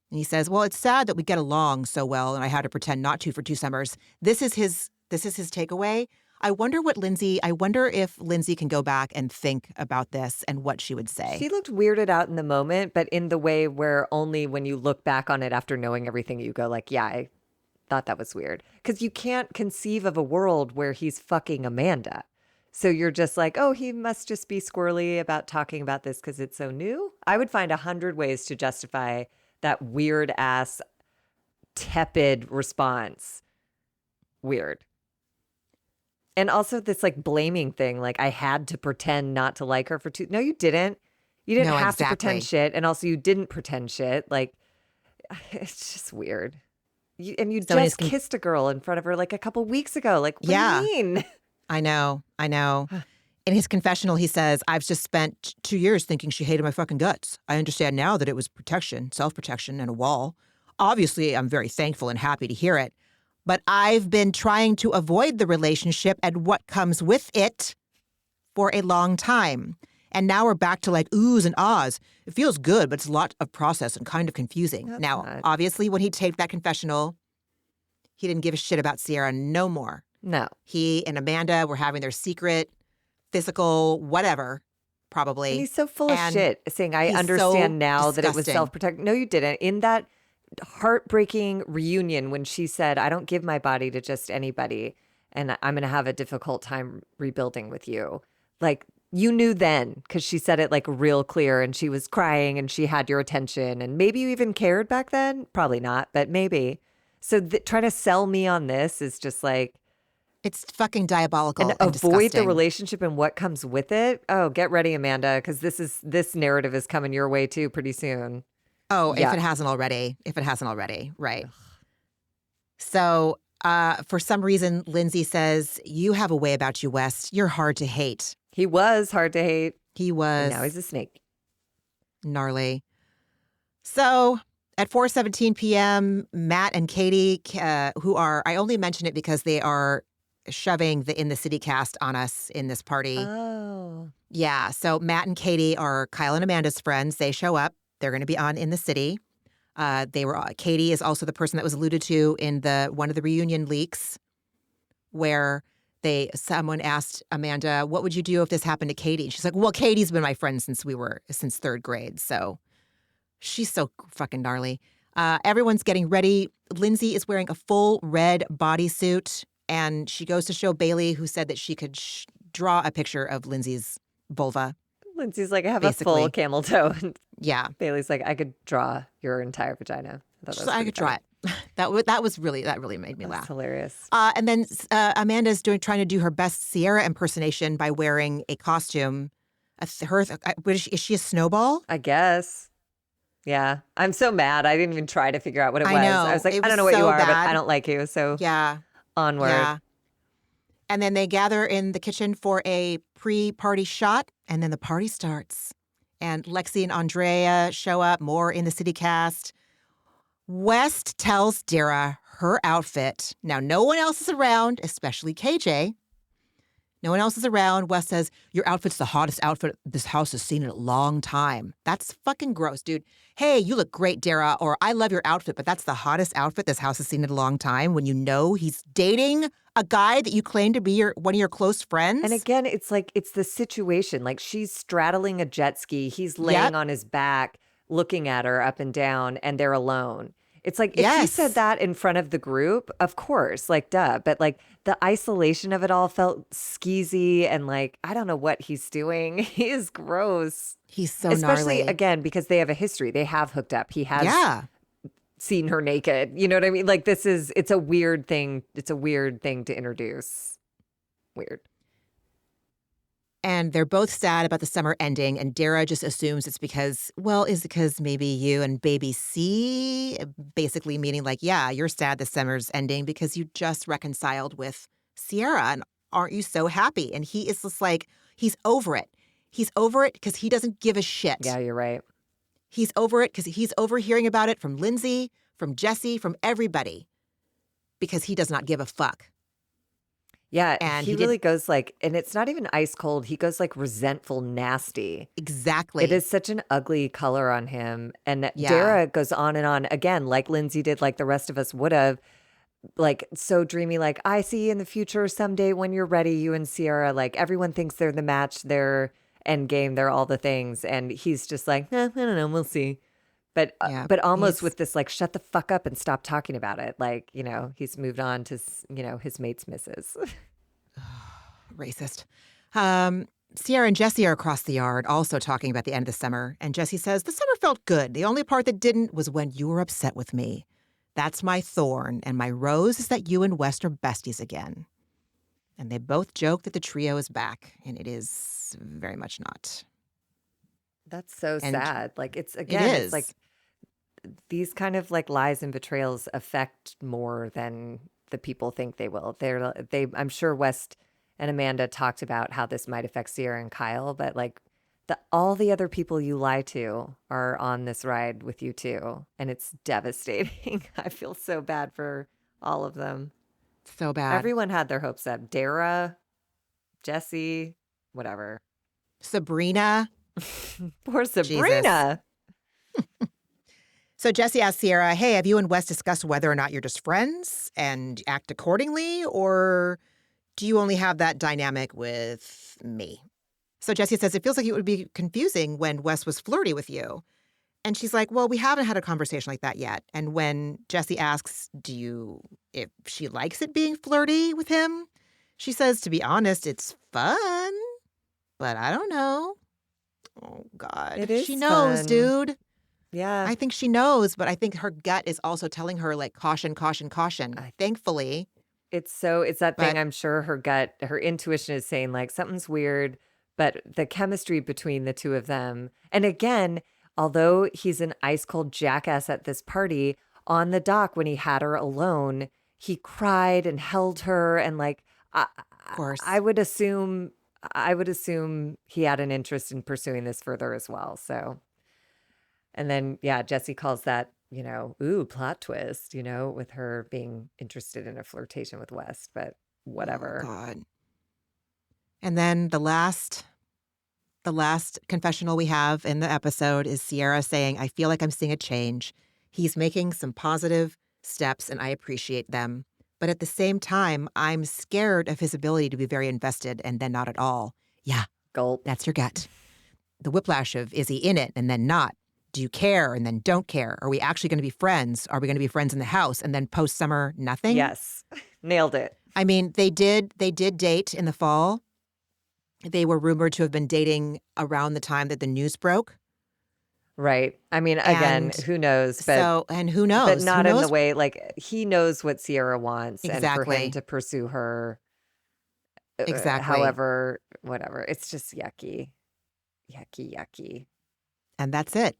And he says, well, it's sad that we get along so well and I had to pretend not to for 2 summers. This is his takeaway. I wonder if Lindsay can go back and think about this and what she would say. She looked weirded out in the moment, but in the way where only when you look back on it after knowing everything, you go like, yeah, I thought that was weird. Because you can't conceive of a world where he's fucking Amanda. So you're just like, oh, he must just be squirrely about talking about this because it's so new. I would find 100 ways to justify that weird ass, tepid response. Weird. And also this like blaming thing, like I had to pretend not to like her for two. No, you didn't. You didn't No, have to exactly. pretend shit. And also you didn't pretend shit. Like, it's just weird. You So in his just kissed a girl in front of her like a couple weeks ago. Like, what Yeah. do you mean? I know. In his confessional, he says, I've just spent 2 years thinking she hated my fucking guts. I understand now that it was protection, self-protection, and a wall. Obviously, I'm very thankful and happy to hear it. But I've been trying to avoid the relationship and what comes with it for a long time. And now we're back to like oohs and ahs. It feels good, but it's a lot of process and kind of confusing. That's Now, not- obviously, when he taped that confessional, he didn't give a shit about Ciara no more. No. He and Amanda were having their secret, physical, whatever, probably. And he's so full of And shit, saying, I he's understand so now that it was disgusting. self-protect. No, you didn't. In that heartbreaking reunion when she said, I don't give my body to just anybody, and I'm going to have a difficult time rebuilding with you. Like, you knew then because she said it like real clear and she was crying and she had your attention. And maybe you even cared back then. Probably not, but maybe. So trying to sell me on this is just like, It's fucking diabolical and and avoid the disgusting. relationship and what comes with it. Oh, get ready, Amanda, because this narrative is coming your way too pretty soon. Oh, Yeah. if it hasn't already, right. So for some reason, Lindsay says, you have a way about you, West. You're hard to hate. He was hard to hate. He And was now he's a snake. gnarly. So at 4:17 p.m., Matt and Katie, who are, I only mention it because they are shoving the In the City cast on us in this party. Oh. Yeah. So Matt and Katie are Kyle and Amanda's friends. They show up. They're going to be on In the City. Katie is also the person that was alluded to in one of the reunion leaks, where someone asked Amanda, "What would you do if this happened to Katie?" And she's like, "Well, Katie's been my friend since third grade, so she's so fucking gnarly." Everyone's getting ready. Lindsay is wearing a full red bodysuit, and she goes to show Bailey, who said that she could draw a picture of Lindsay's vulva. Lindsay's like, I have Basically. a full camel toe. And Yeah, Bailey's like, I could draw your entire vagina. I could draw it. That really made me That's laugh. hilarious. And then Amanda's trying to do her best Ciara impersonation by wearing a costume. Is she a snowball? I guess. Yeah. I'm so mad. I didn't even try to figure out what it was. I know. I was like, It I don't was know what you so are, but bad. I don't like you. So Yeah, onward. yeah. And then they gather in the kitchen for a pre-party shot, and then the party starts. And Lexi and Andrea show up, more In the City cast. West tells Dara her outfit. Now, no one else is around, especially KJ. No one else is around. West says, your outfit's the hottest outfit this house has seen in a long time. That's fucking gross, dude. Hey, you look great, Dara, or I love your outfit, but that's the hottest outfit this house has seen in a long time when you know he's dating a guy that you claim to be one of your close friends. And again, it's like, it's the situation. Like she's straddling a jet ski. He's laying Yep. on his back, looking at her up and down, and they're alone. It's like, if he Yes. said that in front of the group, of course, like, duh. But like the isolation of it all felt skeezy and like, I don't know what he's doing. He is gross. He's so Especially, gnarly. again, because they have a history. They have hooked up. He has Yeah. seen her naked. You know what I mean? Like it's a weird thing. It's a weird thing to introduce. Weird. And they're both sad about the summer ending, and Dara just assumes it's because maybe you and baby C, basically meaning like, yeah, you're sad the summer's ending because you just reconciled with Ciara, and aren't you so happy? And he is just like, he's over it. He's over it because he doesn't give a shit. Yeah, you're right. He's over it because he's over hearing about it from Lindsay, from Jesse, from everybody, because he does not give a fuck. Yeah, And he he did- really goes like, and it's not even ice cold. He goes like resentful, nasty. Exactly. It is such an ugly color on him. And Yeah. Dara goes on and on again, like Lindsay did, like the rest of us would have. Like so dreamy, like I see you in the future someday when you're ready, you and Ciara. Like everyone thinks they're the match, they're end game, they're all the things, and he's just like, I don't know, we'll see. But Yeah, but almost he's- with this like, shut the fuck up and stop talking about it. Like he's moved on to his mate's missus. Racist. Ciara and Jesse are across the yard also talking about the end of the summer. And Jesse says, the summer felt good. The only part that didn't was when you were upset with me. That's my thorn. And my rose is that you and West are besties again. And they both joke that the trio is back, and it is very much not. That's so And sad. Like it it's is. like these kind of like lies and betrayals affect more than the people think they will. I'm sure West and Amanda talked about how this might affect Ciara and Kyle, but like all the other people you lie to are on this ride with you too, and it's devastating. I feel so bad for all of them. So bad. Everyone had their hopes up. Dara, Jesse, whatever. Sabrina. Poor Jesus. Sabrina. So Jesse asked Ciara, hey, have you and Wes discussed whether or not you're just friends and act accordingly? Or do you only have that dynamic with me? So Jesse says, it feels like it would be confusing when Wes was flirty with you. And she's like, well, we haven't had a conversation like that yet. And when Jesse asks, if she likes it being flirty with him, she says, to be honest, it's fun, but I don't know. Oh, God. It is She knows, fun. dude. Yeah. I think she knows, but I think her gut is also telling her, like, caution, caution, caution. Thankfully. It's that thing. I'm sure her intuition is saying like something's weird, but the chemistry between the two of them. And again, although he's an ice cold jackass at this party, on the dock when he had her alone, he cried and held her. And like, Of course. I would assume he had an interest in pursuing this further as well. So, and then, yeah, Jesse calls that, ooh, plot twist, with her being interested in a flirtation with West, but whatever. Oh, God. And then the last confessional we have in the episode is Ciara saying, I feel like I'm seeing a change. He's making some positive steps and I appreciate them. But at the same time, I'm scared of his ability to be very invested and then not at all. Yeah. Gulp. That's your gut. The whiplash of, is he in it and then not? Do you care and then don't care? Are we actually going to be friends? Are we going to be friends in the house and then post-summer nothing? Yes. Nailed it. I mean, they did date in the fall. They were rumored to have been dating around the time that the news broke. Right. I mean, again, who knows? But who knows? But not in the way, like, he knows what Ciara wants. Exactly. And for him to pursue her, exactly. however, whatever. It's just yucky. Yucky, yucky. And that's it.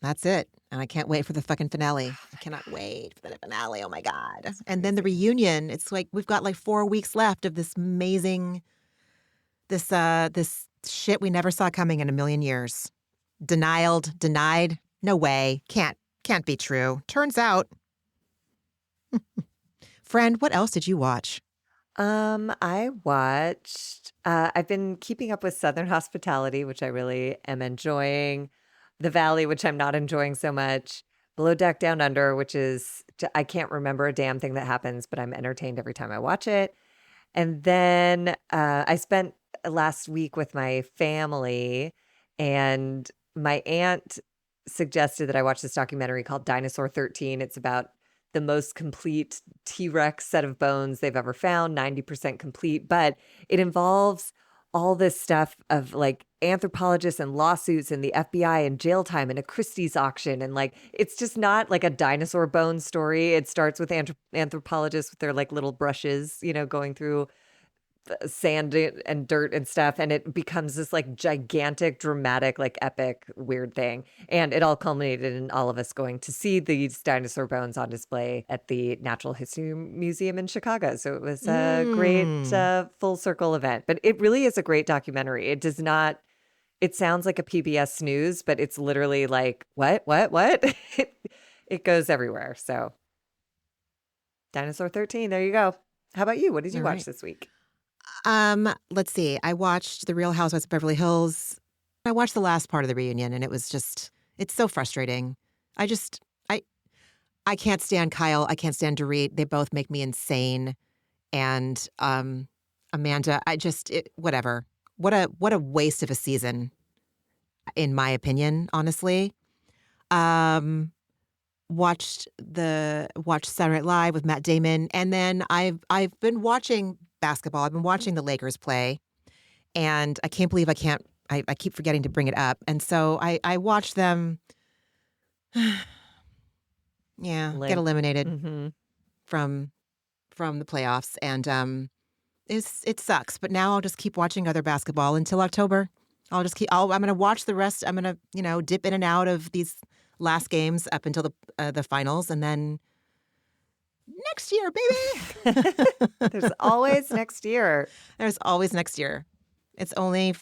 That's it. And I can't wait for the fucking finale. I cannot wait for the finale. Oh, my God. And then the reunion. It's like we've got like 4 weeks left of this amazing, this shit we never saw coming in a million years. Denied. No way. Can't be true. Turns out. Friend, what else did you watch? I watched, I've been keeping up with Southern Hospitality, which I really am enjoying. The Valley, which I'm not enjoying so much. Below Deck Down Under, which is, I can't remember a damn thing that happens, but I'm entertained every time I watch it. And then I spent last week with my family, and my aunt suggested that I watch this documentary called Dinosaur 13. It's about the most complete T-Rex set of bones they've ever found, 90% complete, but it involves all this stuff of like anthropologists and lawsuits and the FBI and jail time and a Christie's auction. And like, it's just not like a dinosaur bone story. It starts with anthropologists with their like little brushes, going through sand and dirt and stuff. And it becomes this like gigantic, dramatic, like epic, weird thing. And it all culminated in all of us going to see these dinosaur bones on display at the Natural History Museum in Chicago. So it was a great full circle event. But it really is a great documentary. It does not, it sounds like a PBS snooze, but it's literally like, what? It goes everywhere. So Dinosaur 13, there you go. How about you? What did you watch this week? Let's see. I watched The Real Housewives of Beverly Hills. I watched the last part of the reunion, and it was just, it's so frustrating. I can't stand Kyle. I can't stand Dorit. They both make me insane. And Amanda, whatever. What a waste of a season, in my opinion, honestly. Watched Saturday Night Live with Matt Damon, and then I've been watching basketball. I've been watching the Lakers play, and I can't believe I keep forgetting to bring it up. And so I watched them, get eliminated from the playoffs, and it sucks, but now I'll just keep watching other basketball until October. I'm going to watch the rest. I'm going to, dip in and out of these last games up until the finals, and then next year, baby. There's always next year. There's always next year. It's only,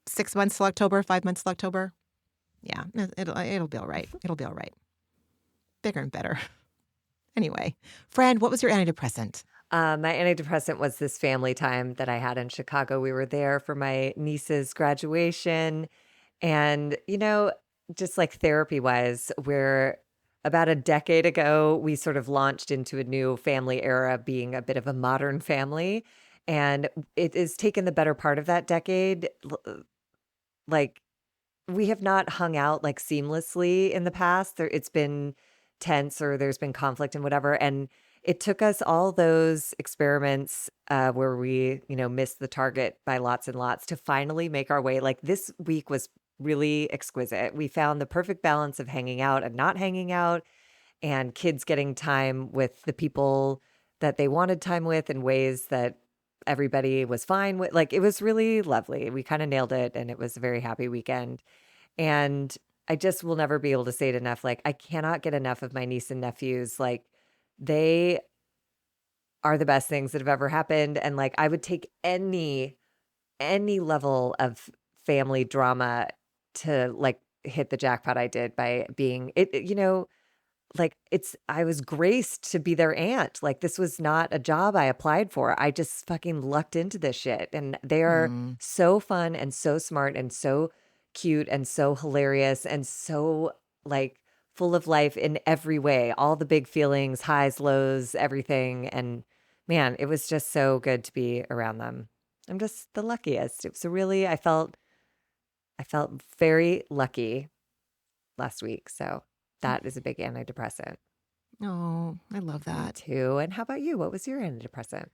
6 months till October, 5 months till October? Yeah, it'll be all right. It'll be all right. Bigger and better. Anyway, friend, what was your antidepressant? My antidepressant was this family time that I had in Chicago. We were there for my niece's graduation. And, just like therapy wise, we're about a decade ago, we sort of launched into a new family era, being a bit of a modern family. And it has taken the better part of that decade. Like, we have not hung out like seamlessly in the past. It's been tense or there's been conflict and whatever. And it took us all those experiments where we, missed the target by lots and lots to finally make our way. Like this week was really exquisite. We found the perfect balance of hanging out and not hanging out, and kids getting time with the people that they wanted time with in ways that everybody was fine with. Like it was really lovely. We kind of nailed it, and it was a very happy weekend. And I just will never be able to say it enough. Like I cannot get enough of my niece and nephews. Like they are the best things that have ever happened. And like I would take any level of family drama to like hit the jackpot I did by being like I was graced to be their aunt. Like this was not a job I applied for. I just fucking lucked into this shit. And they are so fun and so smart and so cute and so hilarious and so like full of life in every way. All the big feelings, highs, lows, everything. And man, it was just so good to be around them. I'm just the luckiest. It was I felt very lucky last week. So that is a big antidepressant. Oh, I love that. Too. And how about you? What was your antidepressant?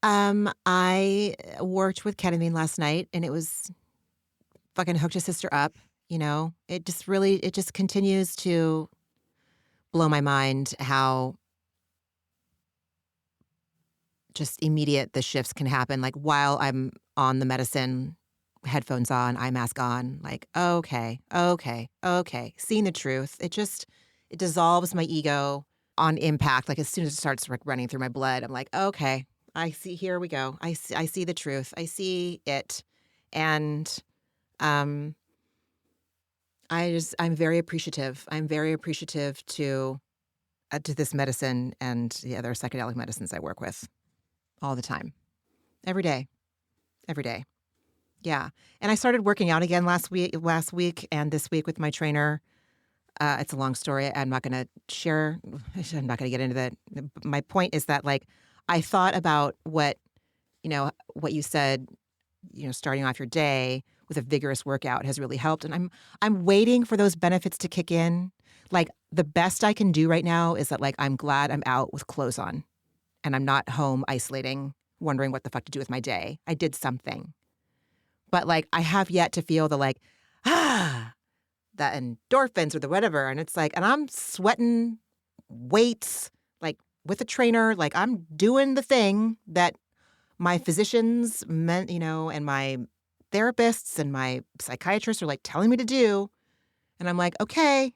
I worked with ketamine last night, and it was fucking hooked a sister up. It just continues to blow my mind how just immediate the shifts can happen. Like while I'm on the medicine, headphones on, eye mask on, like, okay, seeing the truth. It dissolves my ego on impact. Like as soon as it starts running through my blood, I'm like, okay, I see, here we go. I see the truth. I see it. And I'm very appreciative. I'm very appreciative to this medicine and the other psychedelic medicines I work with all the time, every day. Yeah. And I started working out again last week and this week with my trainer. It's a long story. I'm not going to share. I'm not going to get into that. My point is that like, I thought about what you said, starting off your day with a vigorous workout has really helped. And I'm waiting for those benefits to kick in. Like the best I can do right now is that like, I'm glad I'm out with clothes on and I'm not home isolating, wondering what the fuck to do with my day. I did something. But like, I have yet to feel the like, the endorphins or the whatever. And it's like, and I'm sweating weights, like with a trainer, like I'm doing the thing that my physicians meant, and my therapists and my psychiatrists are like telling me to do. And I'm like, okay,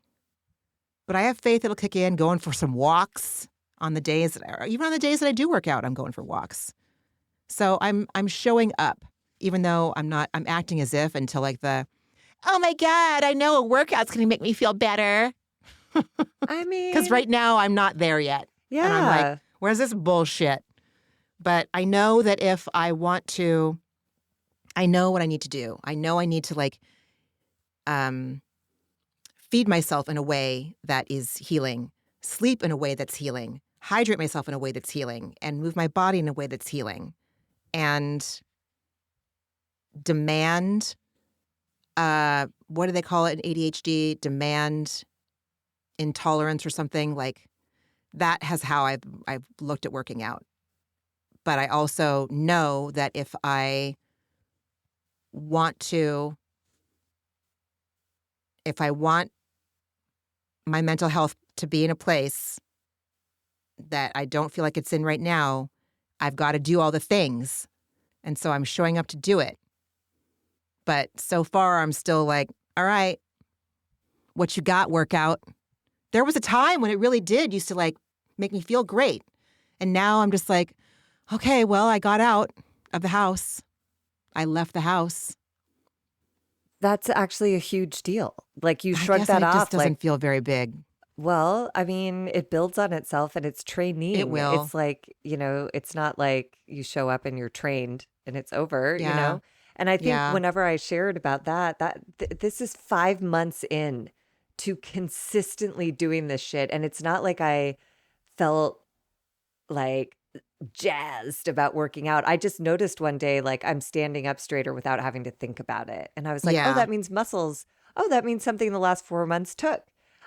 but I have faith it'll kick in, going for some walks on the days even on the days that I do work out, I'm going for walks. So I'm showing up, even though I'm acting as if until like oh my God, I know a workout's going to make me feel better. I mean, because right now I'm not there yet. yeah. And I'm like, where's this bullshit? But I know that if I want to, I know what I need to do. I know I need to like feed myself in a way that is healing, sleep in a way that's healing, hydrate myself in a way that's healing, and move my body in a way that's healing. And demand, what do they call it in ADHD? Demand intolerance or something like that has how I've looked at working out. But I also know that if I want my mental health to be in a place that I don't feel like it's in right now, I've got to do all the things And so I'm showing up to do it. But so far, I'm still like, all right, what you got, workout? There was a time when it really did used to like make me feel great. And now I'm just like, okay, well, I got out of the house. I left the house. That's actually a huge deal. Like you I shrug guess that it off. just doesn't Like, feel very big. well, I mean, it builds on itself and it's training. It will. It's like, it's not like you show up and you're trained and it's over, Yeah. And I think Yeah. whenever I shared about this is 5 months in to consistently doing this shit. And it's not like I felt like jazzed about working out. I just noticed one day, like I'm standing up straighter without having to think about it. And I was like, oh, Yeah. that means muscles. Oh, that means something in the last 4 months took.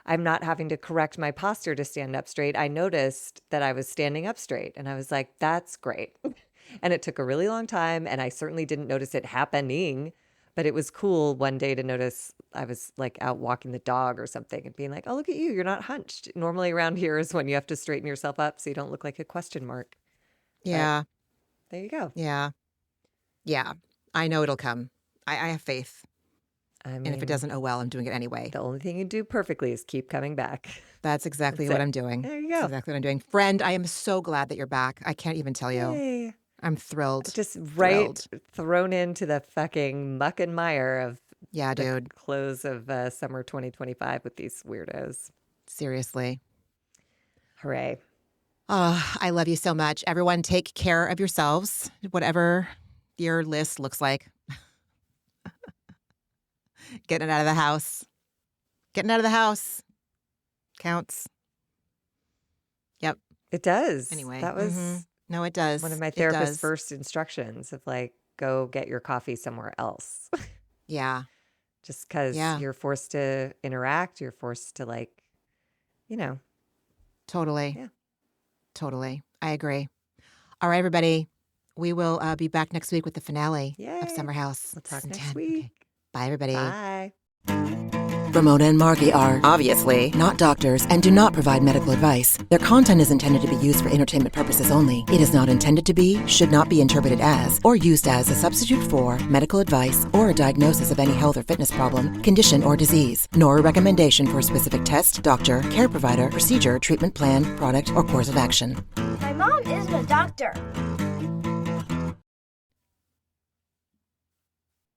I'm not having to correct my posture to stand up straight. I noticed that I was standing up straight and I was like, that's great. And it took a really long time. And I certainly didn't notice it happening, but it was cool one day to notice I was like out walking the dog or something and being like, oh, look at you. You're not hunched. Normally around here is when you have to straighten yourself up so you don't look like a question mark. Yeah. There you go. Yeah. Yeah. I know it'll come. I have faith. I mean, And if it doesn't, oh well, I'm doing it anyway. the only thing you do perfectly is keep coming back. That's exactly That's what it. I'm doing. There you That's go. exactly what I'm doing. Friend, I am so glad that you're back. I can't even tell you. Yay. I'm thrilled. Just Thrilled. thrown into the fucking muck and mire of Yeah, the dude. close of summer 2025 with these weirdos. Seriously. Hooray. Oh, I love you so much. Everyone, take care of yourselves, whatever your list looks like. Getting out of the house. Getting out of the house counts. Yep. It does. Anyway. That was No, it does. one of my It therapist's does. first instructions of like, go get your coffee somewhere else. Yeah. Just because Yeah. you're forced to interact, you're forced to like, Totally. Yeah. Totally. I agree. All right, everybody. We will be back next week with the finale Yay. of Summer House. We'll talk Season next 10. week. Okay. Bye, everybody. Bye. Ramona and Margie are obviously not doctors and do not provide medical advice. Their content is intended to be used for entertainment purposes only. It is not intended to be, should not be interpreted as, or used as a substitute for medical advice or a diagnosis of any health or fitness problem, condition, or disease, nor a recommendation for a specific test, doctor, care provider, procedure, treatment plan, product, or course of action. My mom isn't a doctor.